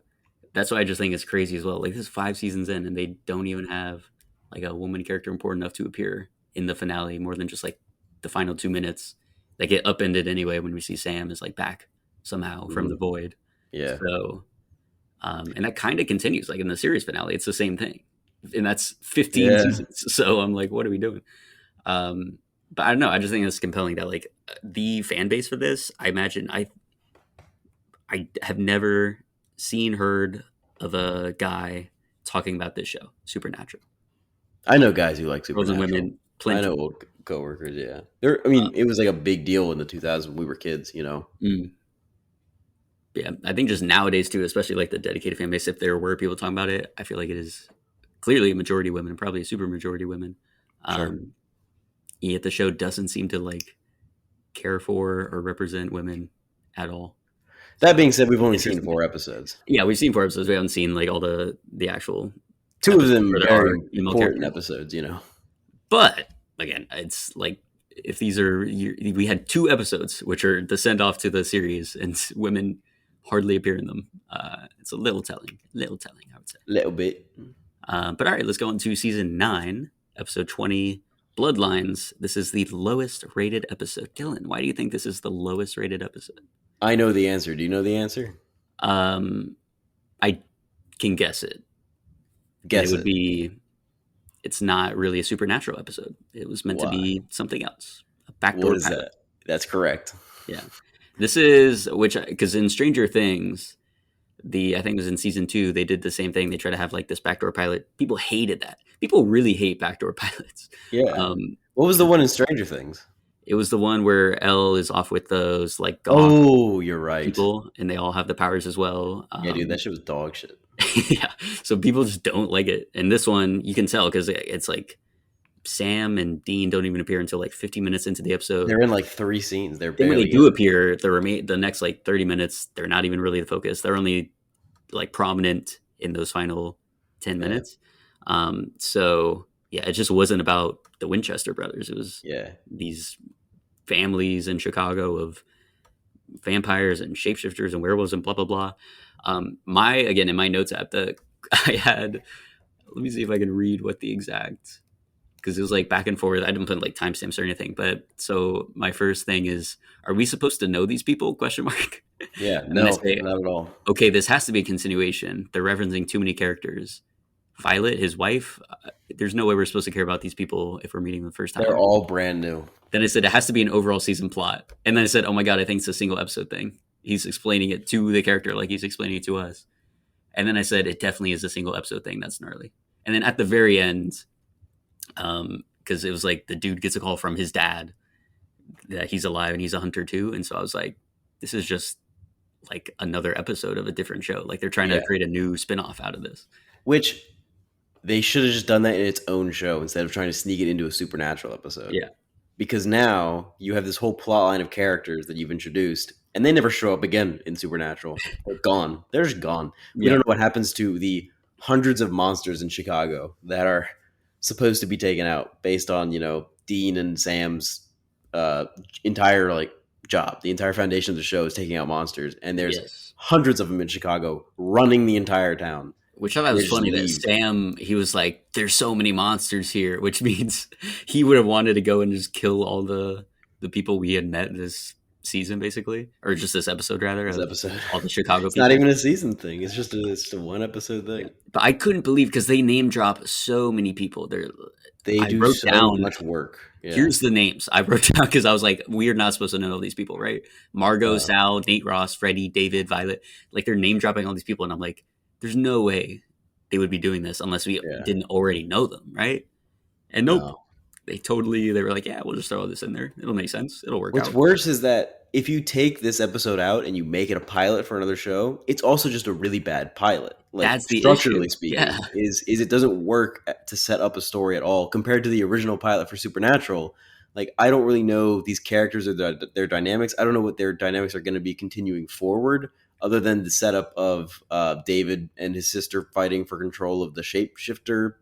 that's why I just think it's crazy as well. Like this is 5 seasons in, and they don't even have like a woman character important enough to appear in the finale more than just like the final 2 minutes. They get upended anyway when we see Sam is like back somehow from the Mhm. void. Yeah. So, and that kind of continues like in the series finale. It's the same thing, and that's 15 Yeah. seasons. So I'm like, what are we doing? But I don't know. I just think it's compelling that like the fan base for this. I imagine I have never seen heard of a guy talking about this show, Supernatural. I know guys who like Girls and Supernatural. women, I know plenty. old coworkers. Yeah, I mean, it was like a big deal in the 2000s when we were kids. Mm, yeah, I think just nowadays too, especially like the dedicated fan base, if there were people talking about it, I feel like it is clearly a majority women, probably a super majority women. Sure. Um, Yet the show doesn't seem to like care for or represent women at all. That being said, we've only seen Interesting. 4 episodes. Yeah, we've seen 4 episodes. We haven't seen like all the actual Two of episodes them where there very are female important characters. episodes. But again, it's like if these are we had 2 episodes which are the send off to the series, and women hardly appear in them. It's a little telling, I would say. Little bit. But all right, let's go on to season 9, episode 20, Bloodlines. This is the lowest rated episode. Dylan, why do you think this is the lowest rated episode? I know the answer. Do you know the answer? Um, I can guess it, and it Guess would it. be it's not really a supernatural episode. It was meant to Why? be something else, a What backdoor is pilot. that? That's correct. Yeah. This is which because in Stranger Things, I think it was in season 2, they did the same thing. They try to have like this backdoor pilot. People hated that. People really hate backdoor pilots. Yeah. Um, What was the 'Cause one in Stranger Things? it was the one where Elle is off with those like goth Oh, you're right. people, and they all have the powers as well. Yeah, dude, that shit was dog shit. Yeah, so people just don't like it. And this one, you can tell because it's like Sam and Dean don't even appear until like 15 minutes into the episode. They're in like 3 scenes. They're Then when they barely do in. appear, the next like 30 minutes, they're not even really the focus. They're only like prominent in those final 10 Yeah. minutes. So yeah, it just wasn't about the Winchester brothers. It was Yeah. these families in Chicago of vampires and shapeshifters and werewolves and blah blah blah. In my notes app that I had, let me see if I can read what the exact because it was like back and forth. I didn't put like timestamps or anything, but so my first thing is, are we supposed to know these people? Question mark. Yeah. And then I No, say, not at all. okay, this has to be a continuation. They're referencing too many characters. Violet, his wife. There's no way we're supposed to care about these people if we're meeting them the first time. They're all brand new. Then I said it has to be an overall season plot. And then I said, oh my God, I think it's a single episode thing. He's explaining it to the character like he's explaining it to us. And then I said it definitely is a single episode thing. That's gnarly. And then at the very end, because it was like the dude gets a call from his dad that he's alive and he's a hunter too. And so I was like, this is just like another episode of a different show. Like they're trying to Yeah. create a new spinoff out of this. Which They should have just done that in its own show instead of trying to sneak it into a Supernatural episode. Yeah. Because now you have this whole plot line of characters that you've introduced, and they never show up again in Supernatural. They're gone. They're just gone. We don't Yeah. know what happens to the hundreds of monsters in Chicago that are supposed to be taken out based on Dean and Sam's uh, entire job. The entire foundation of the show is taking out monsters, and there's Yes. hundreds of them in Chicago running the entire town. Which I thought And they was just funny that leave Sam, he was like, there's so many monsters here, which means he would have wanted to go and just kill all the people we had met this season, basically, or just this episode rather, this of episode. all the Chicago It's not people. even a season thing. It's just a one episode Yeah. thing. But I couldn't believe because they name drop so many people. They I do wrote so down, much work. Yeah. here's the names. I wrote down because I was like, we are not supposed to know all these people, right? Margot, Uh, Sal, Nate Ross, Freddie, David, Violet. Like they're name dropping all these people, and I'm like, there's no way they would be doing this unless we yeah. didn't already know them, right? And nope, No. they were like, yeah, we'll just throw this in there. It'll make sense. It'll work What's out. worse is that if you take this episode out and you make it a pilot for another show, it's also just a really bad pilot. Like That's the issue. structurally Yeah. speaking, is it doesn't work to set up a story at all compared to the original pilot for Supernatural. Like I don't really know these characters or their dynamics. I don't know what their dynamics are going to be continuing forward, other than the setup of David and his sister fighting for control of the shapeshifter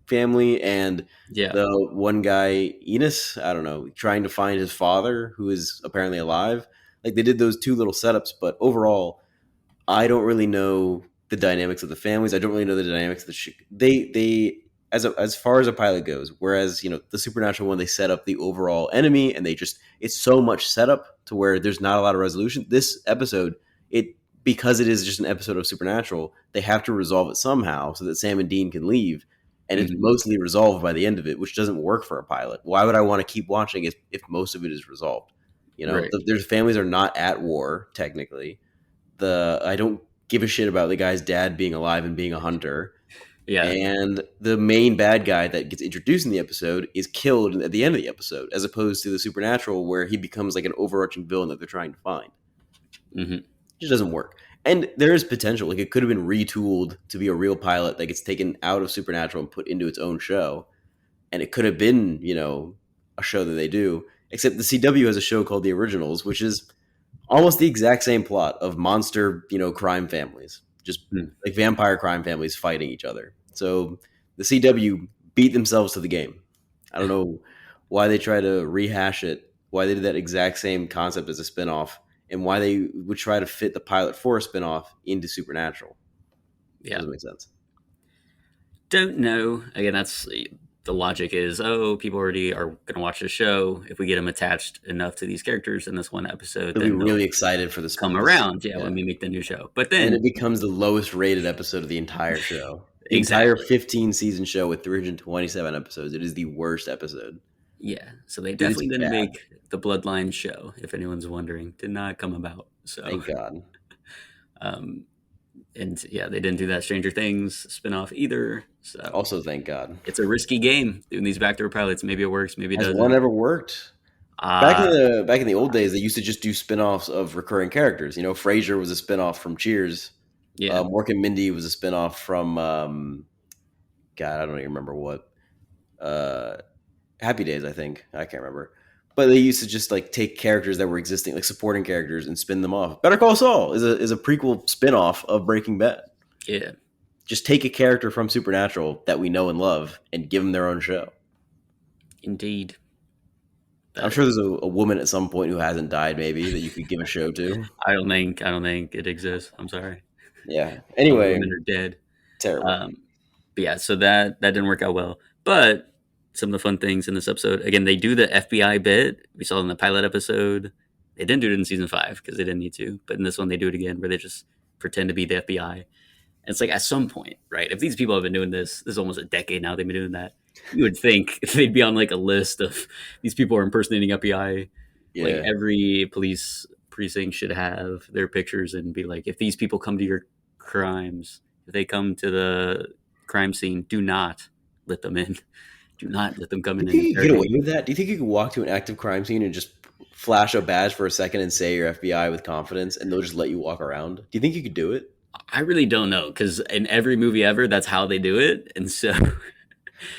family, and Yeah. the one guy Enos, I don't know, trying to find his father who is apparently alive. Like they did those two little setups, but overall I don't really know the dynamics of the families. I don't really know the dynamics of they as far as a pilot goes. Whereas the Supernatural one, they set up the overall enemy, and it's so much setup to where there's not a lot of resolution. This episode, it because it is just an episode of Supernatural, they have to resolve it somehow so that Sam and Dean can leave, and it's Mhm. mostly resolved by the end of it, which doesn't work for a pilot. Why would I want to keep watching if most of it is resolved? Right. There's families are not at war technically. I don't give a shit about the guy's dad being alive and being a hunter. Yeah. And the main bad guy that gets introduced in the episode is killed at the end of the episode, as opposed to the Supernatural where he becomes like an overarching villain that they're trying to find. Hmm. It just doesn't work. And there is potential. Like it could have been retooled to be a real pilot that gets taken out of Supernatural and put into its own show. And it could have been, a show that they do. Except the CW has a show called The Originals, which is almost the exact same plot of monster, crime families, just Hmm. like vampire crime families fighting each other. So the CW beat themselves to the game. I don't know why they try to rehash it, why they did that exact same concept as a spinoff, and why they would try to fit the pilot for a spinoff into Supernatural. Yeah. Doesn't make sense. Don't know. Again, that's the logic is, oh, people already are going to watch the show. If we get them attached enough to these characters in this one episode, They'll be then they'll really excited for this come around. Yeah, when we make the new show. But and then it becomes the lowest rated episode of the entire show. The entire 15 season show with 327 episodes. It is the worst episode. Yeah, so they It is definitely didn't bad. make the Bloodline show. If anyone's wondering, did not come about. So, Thank God. and yeah, they didn't do that Stranger Things spinoff either. So Also, thank God. it's a risky game doing these backdoor pilots. Maybe it works, maybe it Has doesn't. one ever worked? Uh, Back in the old days, they used to just do spin-offs of recurring characters. Frasier was a spin-off from Cheers. yeah, Mork and Mindy was a spin-off from God, I don't even remember what. Happy Days, I think. I can't remember. But they used to just like take characters that were existing, like supporting characters, and spin them off. Better Call Saul is a prequel spin-off of Breaking Bad. yeah, Just take a character from Supernatural that we know and love and give them their own show. indeed. I'm sure there's a woman at some point who hasn't died, maybe, that you could give a show to. I don't think it exists. I'm sorry. Yeah. All the Anyway, women are dead. terrible. But yeah, so that didn't work out well. But some of the fun things in this episode, again, they do the FBI bit. We saw it in the pilot episode. They didn't do it in season 5 because they didn't need to. But in this one, they do it again where they just pretend to be the FBI. And it's like at some point, right? If these people have been doing this is almost a decade now, they've been doing that. You would think they'd be on like a list of these people are impersonating FBI. Yeah. Like every police precinct should have their pictures and be like, if these people come to your crimes, if they come to the crime scene, do not let them in. Do not let them come Do in. you think you And could get away with that? Do you think you could walk to an active crime scene and just flash a badge for a second and say you're FBI with confidence, and they'll just let you walk around? Do you think you could do it? I really don't know because in every movie ever, that's how they do it, and so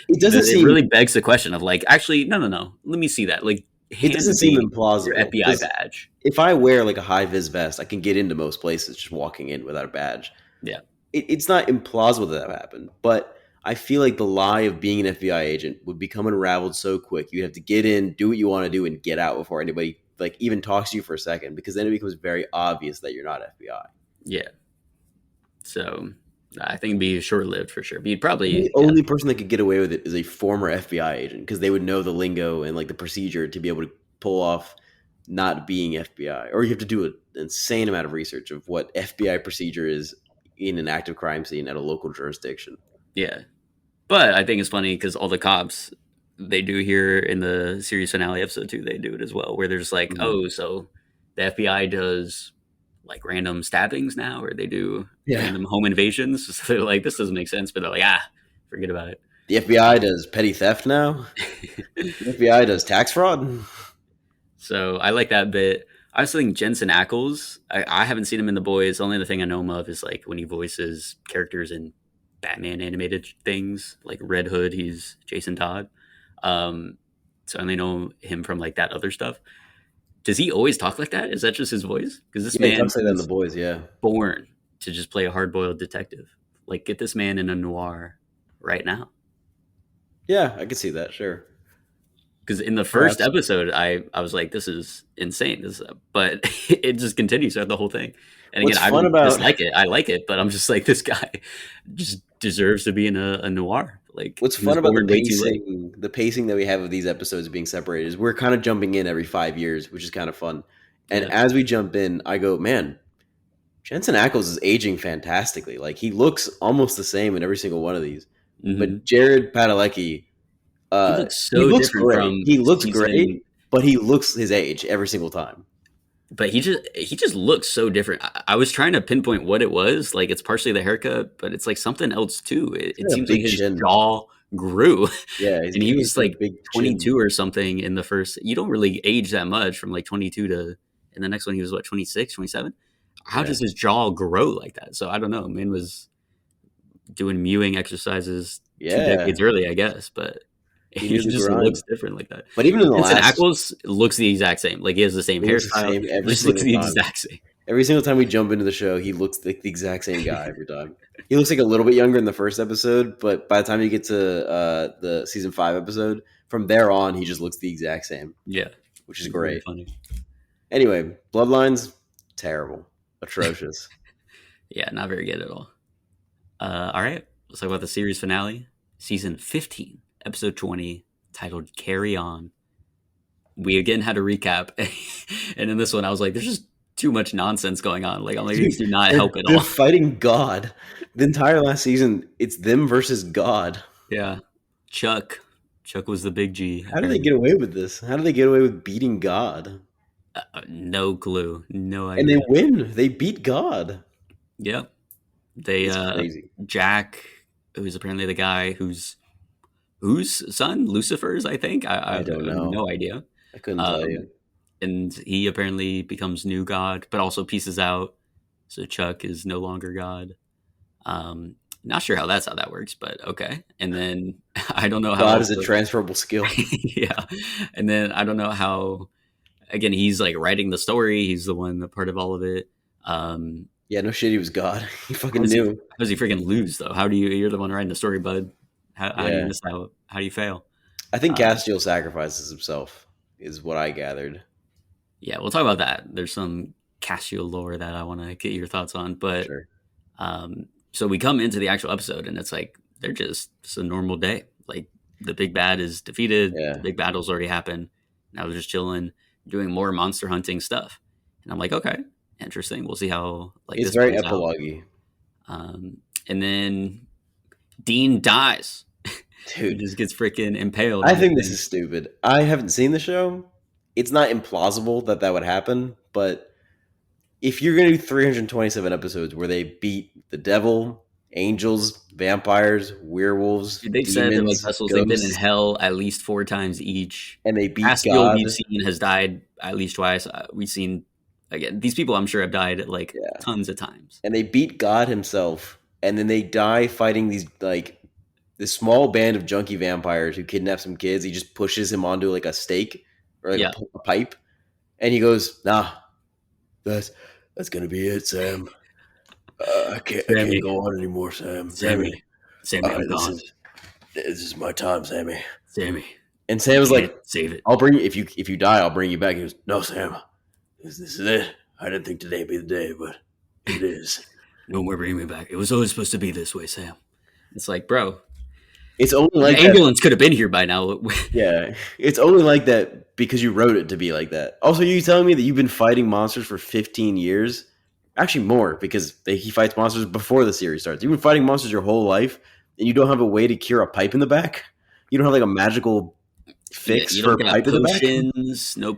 It doesn't it seem really begs the question of like, actually, no, no, no. Let me see that. Like, it hand doesn't seem me your implausible FBI because badge. if I wear like a high vis vest, I can get into most places just walking in without a badge. Yeah, It's not implausible that that happened, but I feel like the lie of being an FBI agent would become unraveled so quick. You'd have to get in, do what you want to do, and get out before anybody like even talks to you for a second, because then it becomes very obvious that you're not FBI. yeah. So I think it'd be short lived for sure. But you'd I think probably, the yeah, only person that could get away with it is a former FBI agent because they would know the lingo and like the procedure to be able to pull off not being FBI. Or you have to do an insane amount of research of what FBI procedure is in an active crime scene at a local jurisdiction. yeah. But I think it's funny because all the cops they do here in the series finale episode 2, they do it as well, where there's like, Mhm. oh, so the FBI does like random stabbings now, or they do Yeah. random home invasions. So they're like, this doesn't make sense, but they're like, ah, forget about it. The FBI does petty theft now. The FBI does tax fraud. So I like that bit. I also think Jensen Ackles. I haven't seen him in The Boys. The only other thing I know him of is like when he voices characters in Batman animated things, like Red Hood. He's Jason Todd. Um, so I only know him from like that other stuff. Does he always talk like that? Is that just his voice? Because this Yeah, he man talks like that in the was boys. Yeah, born to just play a hard boiled detective. Like get this man in a noir right now. yeah, I could see that. Sure, Because in the first perhaps. episode, I was like, this is insane. But it just continues throughout the whole thing. And again, What's I fun don't about dislike it. I like it, but I'm just like, this guy just deserves to be in a noir. Like what's he was fun about born way too late. the pacing that we have of these episodes being separated is we're kind of jumping in every 5 years, which is kind of fun. And Yeah. as we jump in, I go, man, Jensen Ackles is aging fantastically. Like he looks almost the same in every single one of these. But Hmm. Jared Padalecki, He looks he so looks different great. from He looks great, season, but he looks his age every single time. but he just looks so different. I was trying to pinpoint what it was. Like it's partially the haircut, but it's like something else too. He's It got a seems like big his chin. jaw grew, Yeah, and he he's was got a like big chin. 22 or something in the first. You don't really age that much from like 22 to, and the next one he was what 26, 27. How Yeah, does his jaw grow like that? So I don't know. Man was doing mewing exercises two yeah. decades early, I guess, but He he knew the just grind. looks different like that. But even in the Jensen last, Ackles looks the exact same. Like he has the same he looks the hairstyle. same He every just looks single the time. exact same. Every single time we jump into the show, he looks like the exact same guy every time. He looks like a little bit younger in the first episode, but by the time you get to the season 5 episode, from there on, he just looks the exact same, Yeah, which is very great. funny. Anyway, Bloodlines, terrible, atrocious. Yeah, not very good at all. All right, let's talk about the series finale, season 15, episode 20, titled "Carry On." We again had a recap, and in this one, I was like, "There's just too much nonsense going on." Like, I'm like, these Dude, do not they're, help at they're all. fighting God. The entire last season, it's them versus God. Yeah, Chuck. Chuck was the big G, How do they apparently. get away with this? How do they get away with beating God? No clue, no And they idea. win. They beat God. Yep, they It's crazy. Jack, who's apparently the guy whose son Lucifer's, I think. I I have don't know. no idea. I couldn't tell Um, you. and he apparently becomes new God, but also pieces out. So Chuck is no longer God. Um, not sure how that works, but okay. And then I don't know how God is a also, transferable skill. yeah. And then I don't know how. Again, he's like writing the story. He's the one, the part of all of it. Um, Yeah, no shit, he was God. He how fucking does he? knew. How does he freaking lose though? How do you? You're the one writing the story, bud. How do you Yeah. miss out? How do you fail? I think Um, Castiel sacrifices himself, is what I gathered. yeah, we'll talk about that. There's some Casio lore that I want to get your thoughts on, but Sure. so we come into the actual episode and it's like they're just a normal day. Like the big bad is defeated, the Yeah. big battle's already happened. Now they're just chilling, doing more monster hunting stuff, and I'm like, okay, interesting. We'll see how like It's this very plays out. epilogue. And then Dean dies. He Dude, just gets freaking impaled I on the think this thing. is stupid. I haven't seen the show. It's not implausible that that would happen, but if you're going to do 327 episodes where they beat the devil, angels, vampires, werewolves, They've said that like demons, vessels, they've been in ghosts, hell at least 4 times each. and they beat Castiel, God, we've seen, has died at least twice. We've seen again, these people I'm sure have died like Yeah. tons of times. And they beat God himself, and then they die fighting these like this small band of junkie vampires who kidnap some kids. He just pushes him onto like a stake or like Yeah, a pipe, and he goes, "Nah, that's that's gonna be it, Sam. I can't Sammy, go on anymore, Sam. Sammy, Sammy, Sammy, all I'm right, gone. this is my time, Sammy." Sammy, And you Sam was can't like, save it. "I'll bring you if you die. I'll bring you back." He goes, "No, Sam, this is it. I didn't think today would be the day, but it is." No more bringing me back. It was always supposed to be this way, Sam. It's like, bro, It's only the like that. ambulance could have been here by now. Yeah, it's only like that because you wrote it to be like that. Also, you telling me that you've been fighting monsters for 15 years? Actually, more because he fights monsters before the series starts. You've been fighting monsters your whole life, and you don't have a way to cure a pipe in the back. You don't have like a magical Yeah, fix you for don't a got pipe in the back.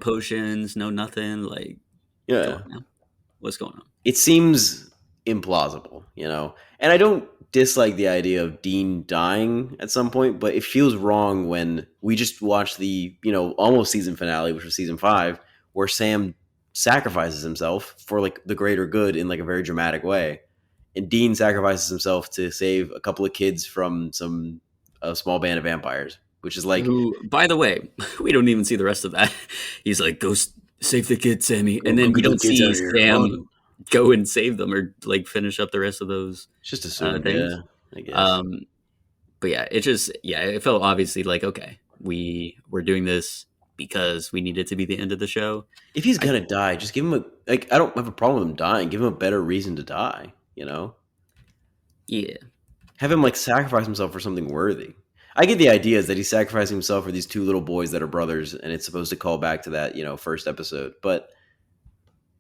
potions, no nothing. Like, come Yeah, on now, what's going on? it seems implausible, you know. And I don't dislike the idea of Dean dying at some point, but it feels wrong when we just watched the, almost season finale, which was season 5, where Sam sacrifices himself for like the greater good in like a very dramatic way. And Dean sacrifices himself to save a couple of kids from a small band of vampires, which is like, Who, by the way, we don't even see the rest of that. He's like, go save the kid, Sammy, and go then we get the don't kids out see of here. Sam Run. go and save them or like finish up the rest of those It's just assumed, things. yeah, I guess. Um, but yeah, it felt obviously like okay, we were doing this because we needed to be the end of the show. If he's I gonna die, just give him a like. I don't have a problem with him dying. Give him a better reason to die. Yeah, Have him like sacrifice himself for something worthy. I get the idea is that he's sacrificing himself for these two little boys that are brothers, and it's supposed to call back to that first episode. But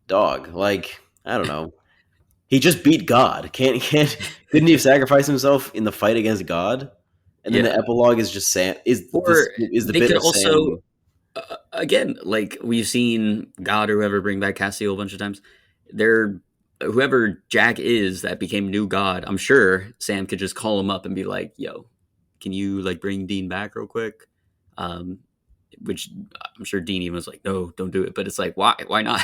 dog, like I don't know, he just beat God. Can't couldn't he have sacrificed himself in the fight against God? And then the yeah. epilogue is just Sam. Or Is the they bit could of also Sam? again, like we've seen God or whoever bring back Castiel a bunch of times. They're whoever Jack is that became new God. I'm sure Sam could just call him up and be like, "Yo, can you like bring Dean back real quick?" Um, which I'm sure Dean even was like, "No, don't do it." But it's like, why? Why not?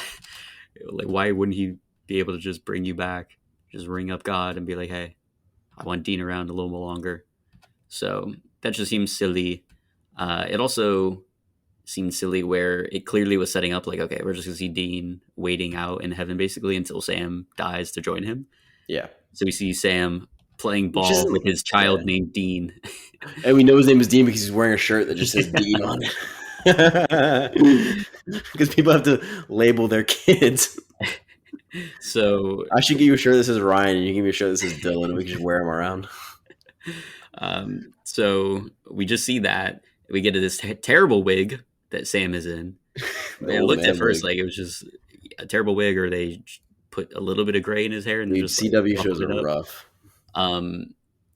Like, why wouldn't he be able to just bring you back? Just ring up God and be like, "Hey, I want Dean around a little more longer." So that just seems silly. It also seemed silly where it clearly was setting up like, okay, we're just gonna see Dean waiting out in heaven basically until Sam dies to join him. Yeah, So we see Sam playing which ball isn't. with his Yeah, child named Dean. and we know his name is Dean because he's wearing a shirt that just says Dean on it. Because people have to label their kids. So I should give you a shirt that says Ryan, and you give me a shirt that says Dylan, and we can just wear them around. so we just see that we get to this terrible wig that Sam is in. The It old looked at man first wig. like it was just a terrible wig, or they put a little bit of gray in his hair and then Dude, just like CW shows ruffled it are up. rough. Um,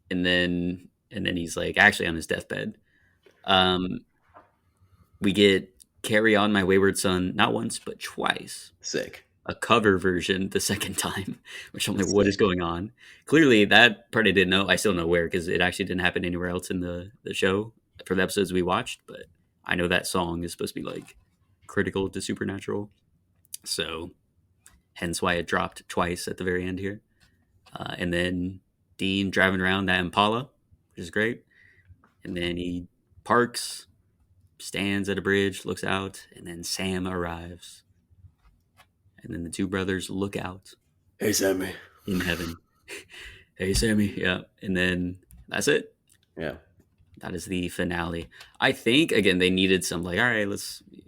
and then he's like actually on his deathbed. Um, we get "Carry On My Wayward Son" not once but twice. Sick. A cover version the second time, which I'm like, what is Sick. going on? Clearly, that part I didn't know. I still know where because it actually didn't happen anywhere else in the show for the episodes we watched. But I know that song is supposed to be like critical to Supernatural, so hence why it dropped twice at the very end here. And then Dean driving around that Impala, which is great. And then he parks, stands at a bridge, looks out, and then Sam arrives. And then the two brothers look out Hey, Sammy. in heaven. Hey, Sammy. Yeah. And then that's it. Yeah. That is the finale. I think, again, they needed some, like, all right,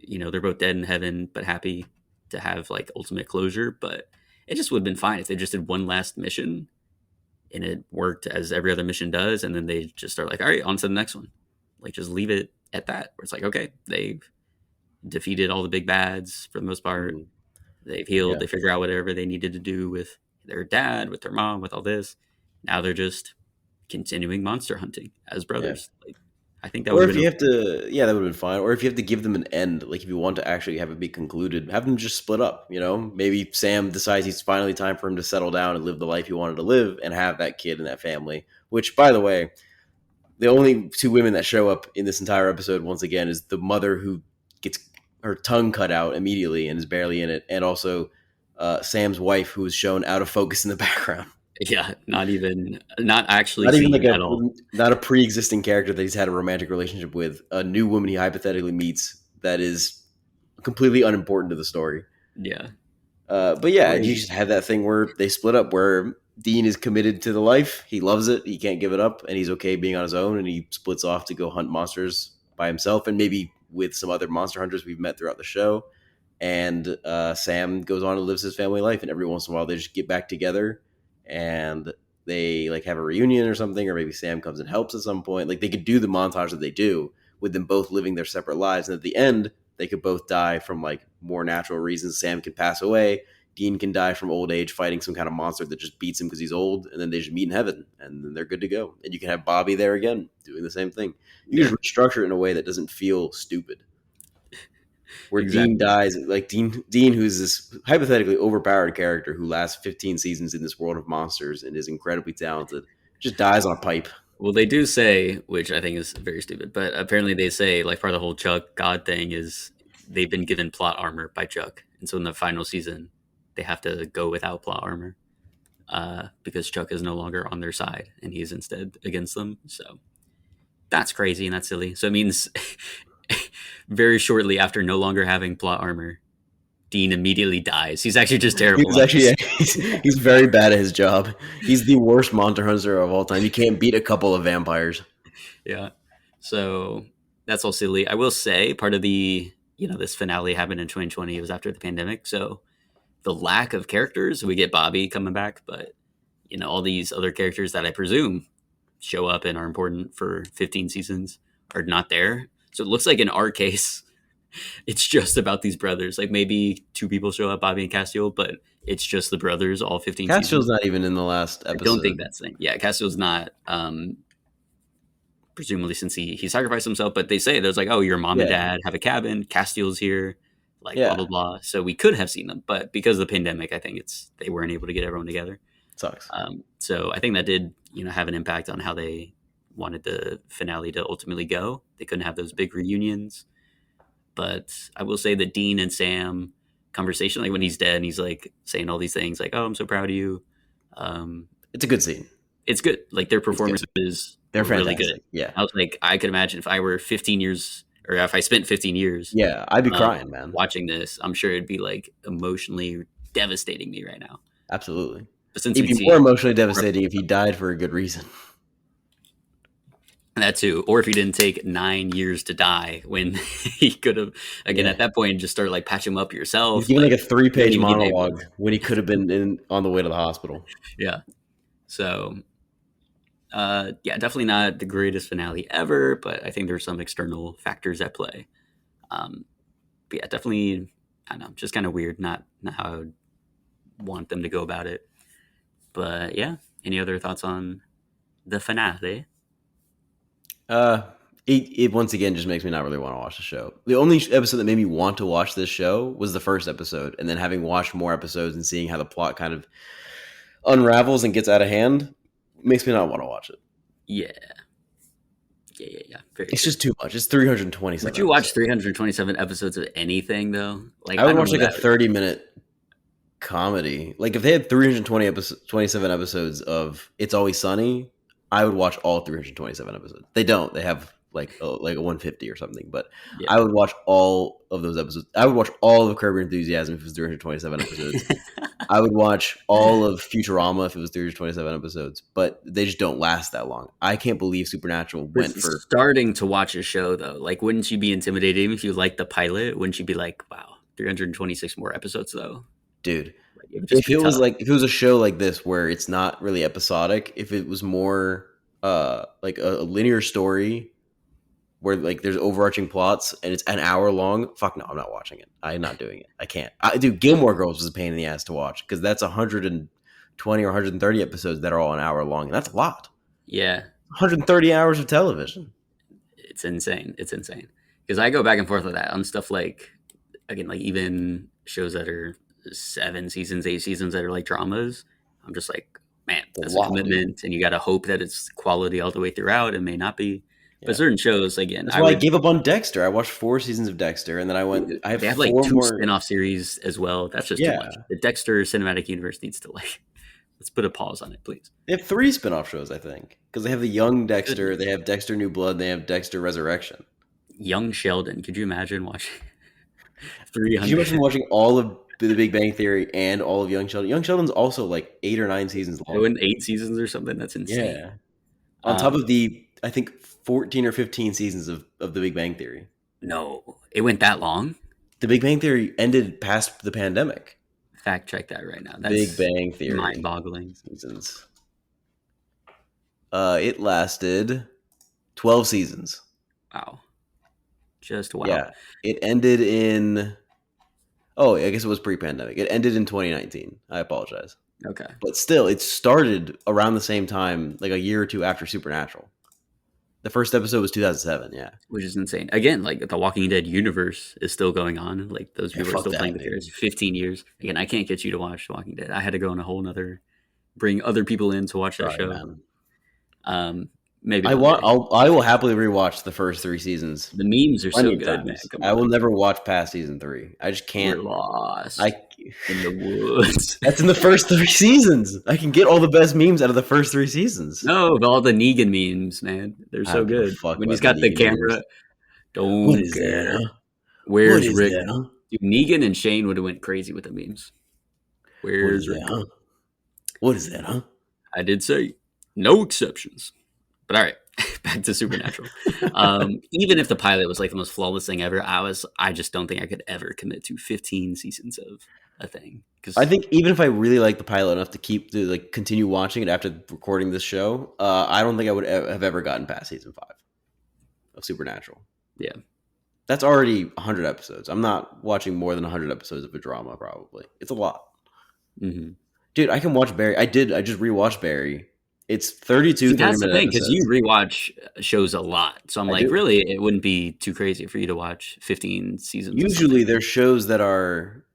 they're both dead in heaven, but happy to have, like, ultimate closure. But it just would have been fine if they just did one last mission and it worked as every other mission does. And then they just are like, all right, on to the next one. Like, just leave it at that. Where it's like, okay, they've defeated all the big bads for the most part. Mhm. They've healed. Yeah. They figure out whatever they needed to do with their dad, with their mom, with all this. Now they're just continuing monster hunting as Yeah. brothers. Like, I think that Or would have if been you have okay. to, yeah, that would have been fine. Or if you have to give them an end, like if you want to actually have it be concluded, have them just split up. Maybe Sam decides it's finally time for him to settle down and live the life he wanted to live, and have that kid and that family. Which, by the way, the only two women that show up in this entire episode once again is the mother who gets her tongue cut out immediately and is barely in it, and also Sam's wife, who was shown out of focus in the background. Yeah, not actually Not even like seen at all. not a pre-existing character that he's had a romantic relationship with. A new woman he hypothetically meets that is completely unimportant to the story. Yeah. But yeah, Or you just had that thing where they split up, where Dean is committed to the life. He loves it. He can't give it up, and he's okay being on his own. And he splits off to go hunt monsters by himself, and maybe with some other monster hunters we've met throughout the show. And Sam goes on and lives his family life, and every once in a while they just get back together, and they like have a reunion or something, or maybe Sam comes and helps at some point. Like they could do the montage that they do with them both living their separate lives, and at the end they could both die from like more natural reasons. Sam can pass away. Dean can die from old age fighting some kind of monster that just beats him because he's old, and then they just meet in heaven, and then they're good to go. And you can have Bobby there again doing the same thing. You yeah, just restructure it in a way that doesn't feel stupid. Where Dean exactly. dies, like Dean, who's this hypothetically overpowered character who lasts 15 seasons in this world of monsters and is incredibly talented, just dies on a pipe. Well, they do say, which I think is very stupid, but apparently they say like part of the whole Chuck God thing is they've been given plot armor by Chuck, and so in the final season they have to go without plot armor because Chuck is no longer on their side and he's instead against them. So that's crazy and that's silly. So it means very shortly after no longer having plot armor, Dean immediately dies. He's actually just He terrible was at actually this. yeah, he's very bad at his job. He's the worst monster hunter of all time. You can't beat a couple of vampires. Yeah. So that's all silly. I will say part of the, this finale happened in 2020. It was after the pandemic. So the lack of characters, we get Bobby coming back, but, all these other characters that I presume show up and are important for 15 seasons are not there. So it looks like in our case, it's just about these brothers. Like maybe two people show up, Bobby and Castiel, but it's just the brothers all 15 Castiel's seasons. not even in the last I don't episode. think that's the thing. Yeah, Castiel's not. Presumably since he sacrificed himself, but they say there's like, oh, your mom and Yeah, dad have a cabin, Castiel's here, like blah blah yeah, blah. So we could have seen them, but because of the pandemic, I think they weren't able to get everyone together. sucks. So I think that did have an impact on how they wanted the finale to ultimately go. They couldn't have those big reunions, but I will say the Dean and Sam conversation, like when he's dead and he's like saying all these things, like, "Oh, I'm so proud of you." Um, It's a good scene. it's good. Like their It's good. performances They're were really good. fantastic. Yeah, I was like, I could imagine if I were 15 years, or if I spent 15 years yeah. I'd be um, crying, man. watching this, I'm sure it'd be like emotionally devastating me right now. Absolutely. But since It'd we'd be more seen emotionally more devastating if he episodes, died for a good reason. that too, or if he didn't take 9 years to die when he could have, again, Yeah. at that point, just start like patch him up He's yourself. giving like Like a you don't three-page even need anyone. monologue when he could have been on the way to the hospital. Yeah. So yeah, definitely not the greatest finale ever, but I think there's some external factors at play. Um, but yeah, definitely, I don't know, just kind of weird. Not how I would want them to go about it. But yeah, any other thoughts on the finale? Uh, it once again just makes me not really want to watch the show. The only episode that made me want to watch this show was the first episode, and then having watched more episodes and seeing how the plot kind of unravels and gets out of hand makes me not want to watch it. Yeah, yeah. Very It's true. just too much. It's Would 327 you watch episodes. 327 episodes of anything though? Like I I would don't watch know like a that. 30-minute comedy. Like if they had 27 episodes of It's Always Sunny, I would watch all 327 episodes. They don't. They have like a 150 or something. But Yeah. I would watch all of those episodes. I would watch all of Curb Your Enthusiasm if it was 327 episodes. I would watch all of Futurama if it was 327 episodes. But they just don't last that long. I can't believe Supernatural But went for starting to watch a show though, like wouldn't you be intimidated even if you liked the pilot? Wouldn't you be like, wow, 326 more episodes though? dude. Like it would just If be it was tough. like if it was a show like this where it's not really episodic, if it was more like a linear story where like there's overarching plots and it's an hour long, fuck no, I'm not watching it. I'm not doing it. I can't. Dude, Gilmore Girls was a pain in the ass to watch because that's 120 or 130 episodes that are all an hour long, and that's a lot. Yeah, 130 hours of television. it's insane. It's insane because I go back and forth with that on stuff like, again, like even shows that are 7 seasons, 8 seasons that are like dramas. I'm just like, man, It's a that's a lot, dude. commitment, and you got to hope that it's quality all the way throughout. It may not be. But Yeah. certain shows, again, That's I why I would. gave up on Dexter. I watched 4 seasons of Dexter, and then I have They have like four two more. spin-off series as well. That's just too much. Yeah. The Dexter cinematic universe needs to like let's put a pause on it, please. They have three spin-off shows, I think. Because they have the Young Dexter, they Goodness. have Dexter New Blood, they have Dexter Resurrection. Young Sheldon. Could you imagine watching Could you 300? imagine watching all of The Big Bang Theory and all of Young Sheldon? Young Sheldon's also like 8 or 9 seasons long. Doing 8 seasons or something? That's insane. Yeah. On top of Um, the, I think, 14 or 15 seasons of The Big Bang Theory. no, it went that long. The Big Bang Theory ended past the pandemic. Fact check that right now. Big That's Bang Theory mind-boggling. seasons. It lasted 12 seasons. Wow, just wow. Yeah. It ended in, oh, I guess it was pre-pandemic. It ended in 2019. I apologize. Okay, But still, it started around the same time, like a year or two after Supernatural. The first episode was 2007. Yeah. which is insane. Again, like the Walking Dead universe is still going on. Like those Yeah, people are fuck still playing that, the dude. characters. 15 years. Again, I can't get you to watch The Walking Dead. I had to go on a whole nother, bring other people in to watch that Sorry, show. man. Um, maybe one day. I will happily rewatch the first 3 seasons The memes are plenty so of good, man. times. Come I will on, never watch past season 3. I just we're can't. I lost in the woods. That's in the first 3 seasons. I can get all the best memes out of the first 3 seasons. No, all the Negan memes, man. They're I so don't give a good. fuck When he's about the got the Negan memes. camera, What don't is that, care. huh? What Where's is Rick? that, huh? Dude, Negan and Shane would have went crazy with the memes. What is Where's that, Rick? huh? What is that, huh? I did say no exceptions. But all right, back to Supernatural. Even if the pilot was like the most flawless thing ever, I just don't think I could ever commit to 15 seasons of a thing I because think even if I really like the pilot enough to like continue watching it after recording this show, I don't think I would have ever gotten past season 5 of Supernatural. yeah, That's already 100 episodes. I'm not watching more than 100 episodes of a drama. Probably it's a lot, hmm dude. I can watch Barry. I did. I just rewatched Barry. It's 32 see 30 that's the minute thing because you episodes. rewatch shows a lot, so I'm I like, do. really, it wouldn't be too crazy for you to watch 15 seasons of Usually, something. there's shows that are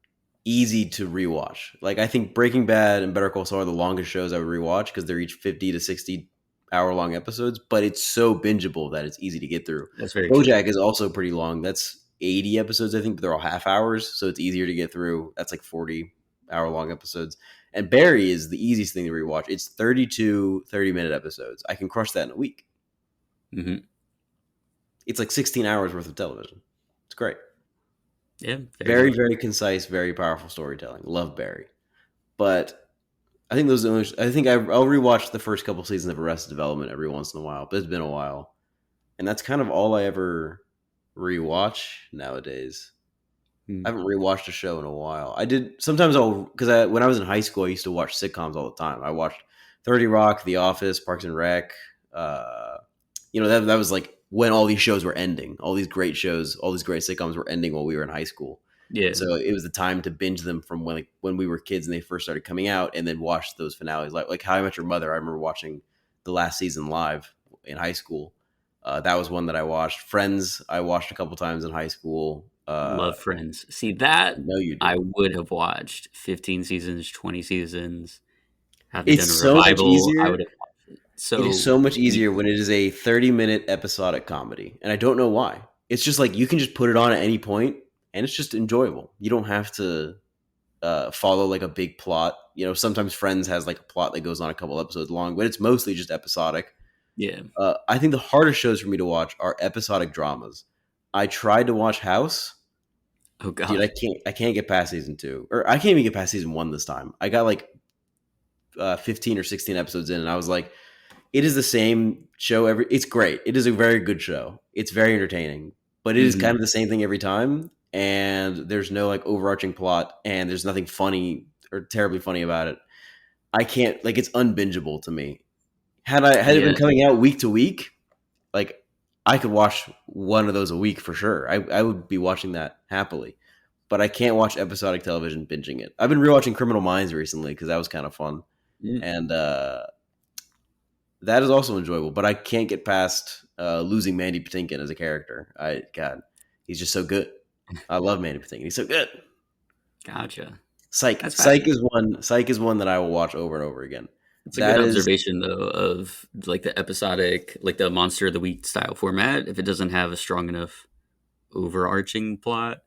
easy to rewatch. Like I think Breaking Bad and Better Call Saul are the longest shows I would rewatch because they're each 50 to 60 hour long episodes. But it's so bingeable that it's easy to get through. That's very true. BoJack is also pretty long. That's 80 episodes, I think, but they're all half hours, so it's easier to get through. That's like 40 hour long episodes. And Barry is the easiest thing to rewatch. It's 32 30 minute episodes. I can crush that in a week. hmm It's like 16 hours worth of television. It's great. Yeah, Very, very concise, very powerful storytelling. Love Barry. But I think those are the only, I think I'll rewatch the first couple seasons of Arrested Development every once in a while, but it's been a while. And that's kind of all I ever rewatch nowadays. Hmm. I haven't rewatched a show in a while. I did sometimes because when I was in high school, I used to watch sitcoms all the time. I watched 30 Rock, The Office, Parks and Rec. That was like when all these shows were ending. All these great shows, all these great sitcoms were ending while we were in high school. Yeah, So it was the time to binge them from when we were kids and they first started coming out, and then watch those finales. Like How I Met Your Mother. I remember watching the last season live in high school. That was one that I watched. Friends, I watched a couple times in high school. love Friends. See that No, you I do. would have watched 15 seasons, 20 seasons. Have they done a It's so much revival? I easier. would have watched it. It is So so much easier when easy. it is a 30-minute episodic comedy, and I don't know why. It's just like you can just put it on at any point, and it's just enjoyable. You don't have to follow like a big plot. Sometimes Friends has like a plot that goes on a couple episodes long, but it's mostly just episodic. Yeah. I think the hardest shows for me to watch are episodic dramas. I tried to watch House. Oh Dude, God. I can't get past season 2, or I can't even get past season 1 this time. I got like 15 or 16 episodes in, and I was like, it is the same show it's great. It is a very good show. It's very entertaining, but it is hmm kind of the same thing every time, and there's no like overarching plot, and there's nothing funny or terribly funny about it. I can't, like, it's unbingeable to me. Had it been Yeah. coming out week to week, like, I could watch one of those a week for sure. I would be watching that happily. But I can't watch episodic television binging it. I've been rewatching Criminal Minds recently because that was kind of fun. Mm. And that is also enjoyable, but I can't get past losing Mandy Patinkin as a character. God, he's just so good. I love Mandy Patinkin. He's so good. Gotcha. Psych. That's Psych fascinating. is one. Psych is one that I will watch over and over again. It's a good That is, observation though of like the episodic, like the monster of the week style format. If it doesn't have a strong enough overarching plot,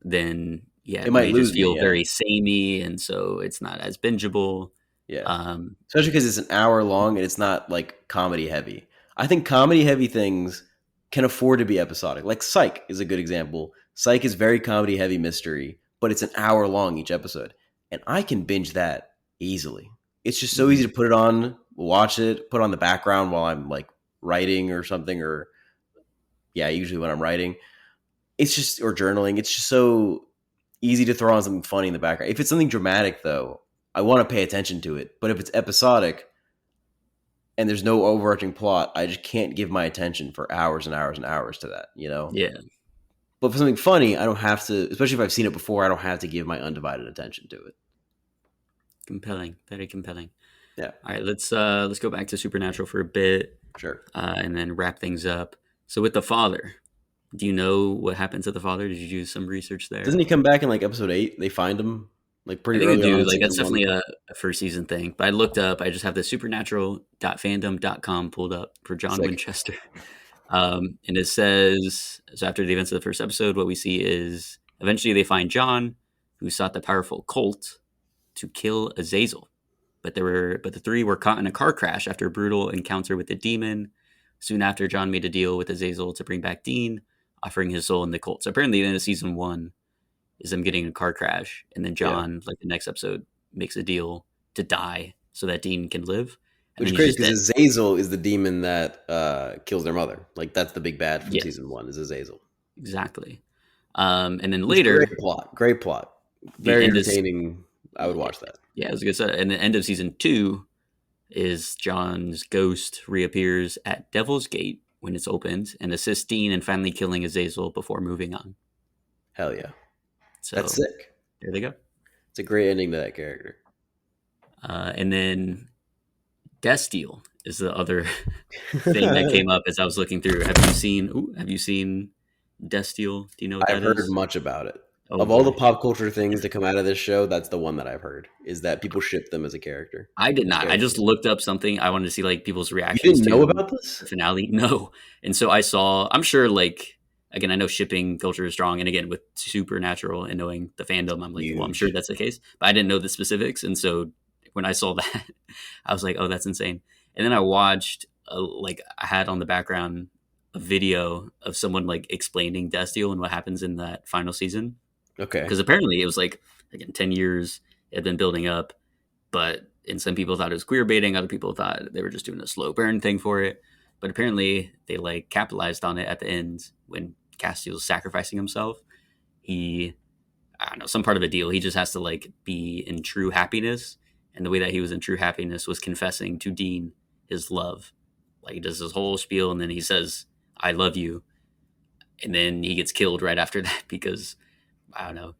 then yeah, it it might may just lose me. feel Yeah, very samey, and so it's not as bingeable. yeah. Um, Especially because it's an hour long and it's not like comedy heavy. I think comedy heavy things can afford to be episodic. Like Psych is a good example. Psych is very comedy heavy mystery, but it's an hour long each episode, and I can binge that easily. It's just so easy mhm. to put it on, watch it, put on the background while I'm like writing or something, or yeah, usually when I'm writing. It's just or journaling. It's just so easy to throw on something funny in the background. If it's something dramatic though, I want to pay attention to it. But if it's episodic and there's no overarching plot, I just can't give my attention for hours and hours and hours to that, you know? Yeah, But for something funny, I don't have to, especially if I've seen it before, I don't have to give my undivided attention to it. compelling, very compelling. Yeah, All right, let's go back to Supernatural for a bit, sure. and then wrap things up. So with the father, do you know what happened to the father? Did you do some research there? Doesn't he come back in like episode 8? They find him like I pretty think I early on do. in Like that's season 1. definitely a first season thing. But I looked up. I just have the supernatural.fandom.com pulled up for John Sick. Winchester. And it says so after the events of the first episode, what we see is eventually they find John, who sought the powerful cult to kill Azazel. But the three were caught in a car crash after a brutal encounter with the demon. Soon after, John made a deal with Azazel to bring back Dean, offering his soul in the cult. So apparently, the end of season one is them getting in a car crash, and then Yeah. John, like the next episode, makes a deal to die so that Dean can live, and Which then is he's crazy just because dead. Azazel is the demon that kills their mother. Like that's the big bad from Yeah, season 1 is Azazel. exactly. And then Which great later, plot. Great plot. the Very end of entertaining. I would watch that. yeah, I was gonna say, and the end of season two is John's ghost reappears at Devil's Gate when it's opened and assists Dean in finally killing Azazel before moving on. Hell yeah. That's So sick. there they go. It's a great ending to that character. And then Destiel is the other thing that came up as I was looking through. Have you seen Destiel? Do you know what I've that heard is? much about it. Oh Of all the boy. pop culture things to come out of this show, that's the one that I've heard. Is that people ship them as a character. I did As not. I just characters. looked up something. I wanted to see like people's You reactions didn't know to about this? the finale. No. And so I saw, I'm sure like, again, I know shipping culture is strong. And again, with Supernatural and knowing the fandom, I'm like, well, I'm sure Huge. that's the case. But I didn't know the specifics. And so when I saw that, I was like, oh, that's insane. And then I watched, like, I had on the background a video of someone like explaining Destiel and what happens in that final season. Okay. Because apparently it was like, again, 10 years it had been building up, and some people thought it was queer baiting, other people thought they were just doing a slow burn thing for it. But apparently they like capitalized on it at the end when Castiel's sacrificing himself. He, I don't know, some part of a deal. He just has to like be in true happiness. And the way that he was in true happiness was confessing to Dean his love. Like he does this whole spiel and then he says, I love you. And then he gets killed right after that because I don't know,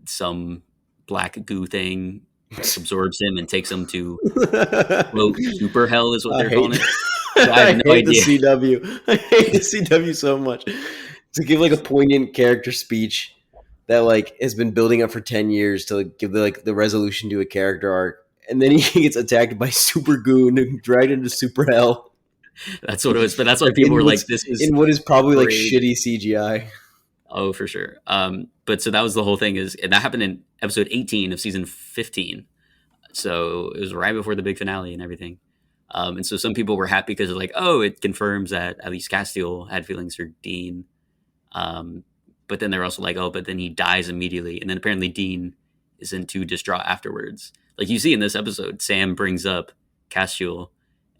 some black goo thing absorbs him and takes him to quote super hell is what I they're hate calling it. So I have I no hate the idea. CW. I hate the CW so much. To give like a poignant character speech that like has been building up for 10 years to like, give the resolution to a character arc, and then he gets attacked by Super Goon and dragged into Super Hell That's what it was. But that's why people were like, "This is in what is probably like great." shitty CGI. Oh, for sure. But so that was the whole thing. And that happened in episode 18 of season 15. So it was right before the big finale and everything. And so some people were happy because they're like, "Oh, it confirms that at least Castiel had feelings for Dean." Um, but then they're also like, "Oh, but then he dies immediately." And then apparently Dean isn't too distraught afterwards. Like you see in this episode, Sam brings up Castiel,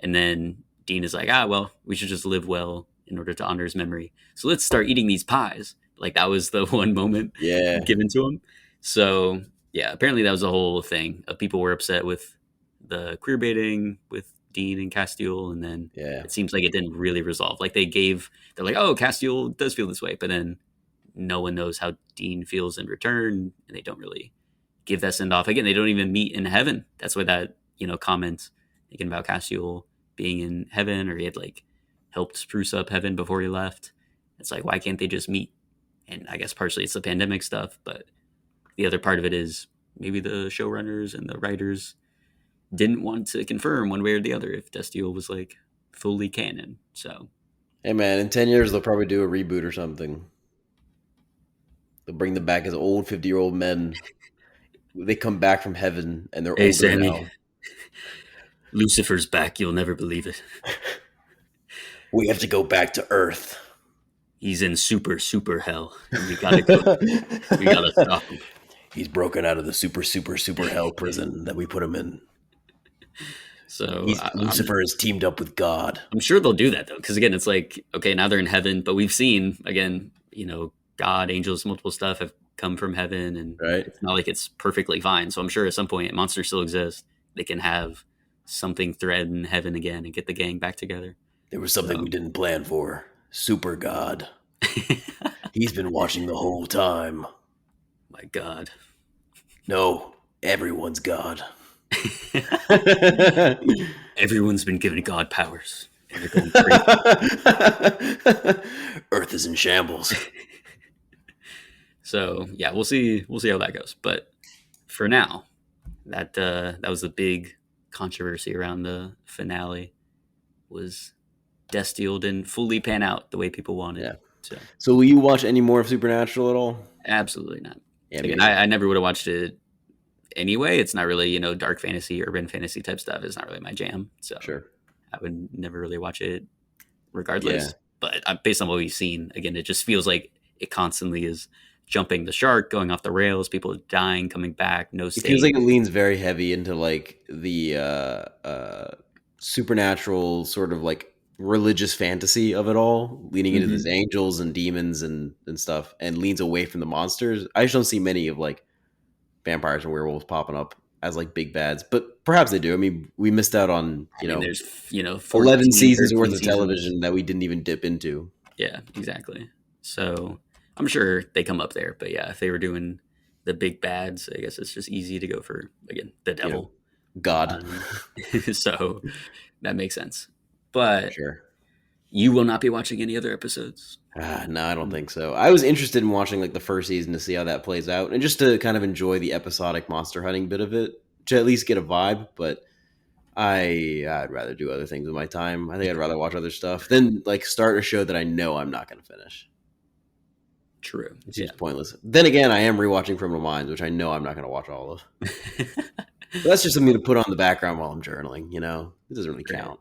and then Dean is like, "Ah, well, we should just live well in order to honor his memory. So let's start eating these pies." Like that was the one moment Yeah, given to him. So yeah, apparently that was the whole thing. People were upset with the queer baiting with Dean and Castiel, and then yeah. it seems like it didn't really resolve. Like they're like, oh, Castiel does feel this way, but then no one knows how Dean feels in return, and they don't really give that send off. Again, they don't even meet in heaven. That's why that comment thinking about Castiel being in heaven, or he had like helped spruce up heaven before he left. It's like, why can't they just meet? And I guess partially it's the pandemic stuff, but the other part of it is maybe the showrunners and the writers didn't want to confirm one way or the other if Destiel was like fully canon. So, hey man, in 10 years they'll probably do a reboot or something. They'll bring them back as old 50-year-old men. They come back from heaven and they're hey, older Sammy, now. Lucifer's back. You'll never believe it. We have to go back to Earth. He's in super hell. We gotta stop him. He's broken out of the super hell prison that we put him in. So Lucifer is teamed up with God. I'm sure they'll do that though, because again, it's like, okay, now they're in heaven, but we've seen again, God, angels, multiple stuff have come from heaven, and right? It's not like it's perfectly fine. So I'm sure at some point, monsters still exist. They can have something threaten heaven again and get the gang back together. There was something we didn't plan for. Super God. He's been watching the whole time. My God. No, everyone's God. Everyone's been given God powers. And they're going crazy. Earth is in shambles. So yeah, we'll see how that goes. But for now, that was the big controversy around the finale. Was Destiel didn't fully pan out the way people wanted. Yeah. So will you watch any more of Supernatural at all? Absolutely not. Yeah, again, I never would have watched it anyway. It's not really, dark fantasy, urban fantasy type stuff. It's not really my jam. So sure. I would never really watch it regardless. Yeah. But based on what we've seen, again, it just feels like it constantly is jumping the shark, going off the rails, people dying, coming back, no state. It feels like it leans very heavy into like the supernatural sort of like religious fantasy of it all, leaning into these angels and demons and stuff, and leans away from the monsters. I just don't see many of like vampires and werewolves popping up as like big bads, but perhaps they do. I mean, we missed out on there's 11 seasons worth of television that we didn't even dip into. Yeah, exactly. So I'm sure they come up there, but yeah, if they were doing the big bads, I guess it's just easy to go for, again, the devil, God. So that makes sense. But sure, you will not be watching any other episodes. No, I don't think so. I was interested in watching like the first season to see how that plays out, and just to kind of enjoy the episodic monster hunting bit of it, to at least get a vibe. But I'd rather do other things with my time. I think I'd rather watch other stuff than like start a show that I know I'm not going to finish. True. It seems pointless. Then again, I am rewatching Criminal Minds, which I know I'm not going to watch all of. But that's just something to put on the background while I'm journaling. It doesn't really count.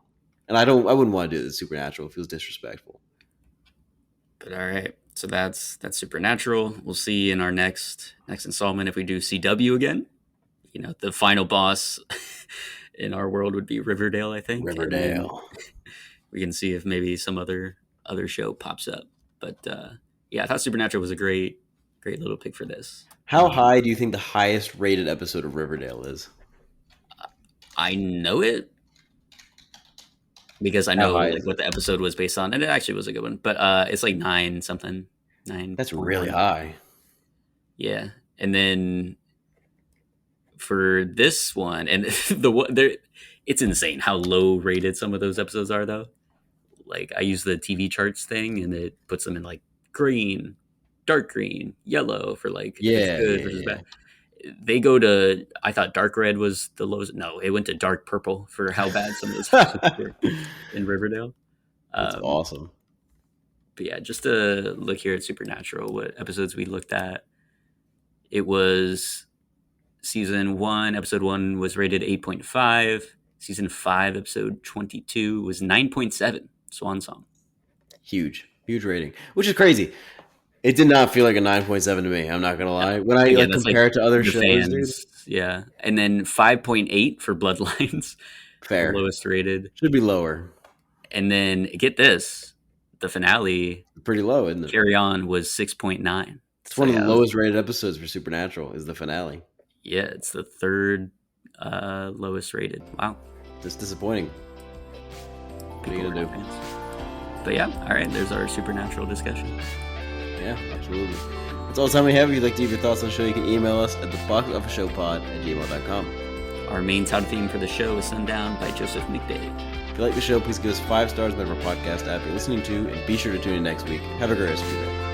And I wouldn't want to do the Supernatural. It feels disrespectful. But all right, so that's Supernatural. We'll see in our next installment if we do CW again. The final boss in our world would be Riverdale, I think. Riverdale. We can see if maybe some other show pops up. But yeah, I thought Supernatural was a great little pick for this. How high do you think the highest rated episode of Riverdale is? I know it because I know what the episode was based on, and it actually was a good one. But it's like 9 something. 9. That's really high. Yeah, and then for this one, and it's insane how low rated some of those episodes are, though. Like I use the TV charts thing, and it puts them in like green, dark green, yellow for like it's good versus bad. They go to, I thought dark red was the lowest. No, it went to dark purple for how bad some of those episodes were in Riverdale. That's awesome. But yeah, just to look here at Supernatural, what episodes we looked at. It was season 1, episode 1 was rated 8.5. Season 5, episode 22 was 9.7. Swan Song. Huge rating, which is crazy. It did not feel like a 9.7 to me. I'm not gonna lie. When I compare it to other shows, dude. Yeah, and then 5.8 for Bloodlines. Fair, lowest rated. Should be lower. And then get this, the finale, pretty low, isn't it? Carry On was 6.9. It's one of the lowest rated episodes for Supernatural. Is the finale? Yeah, it's the 3rd lowest rated. Wow, just disappointing. What are you gonna do? But yeah, all right. There's our Supernatural discussion. Yeah, absolutely. That's all the time we have. If you'd like to leave your thoughts on the show, you can email us at theboxofficeshowpod@gmail.com. Our main title theme for the show is Sundown by Joseph McDade. If you like the show, please give us 5 stars on whatever podcast app you're listening to, and be sure to tune in next week. Have a great rest of your day.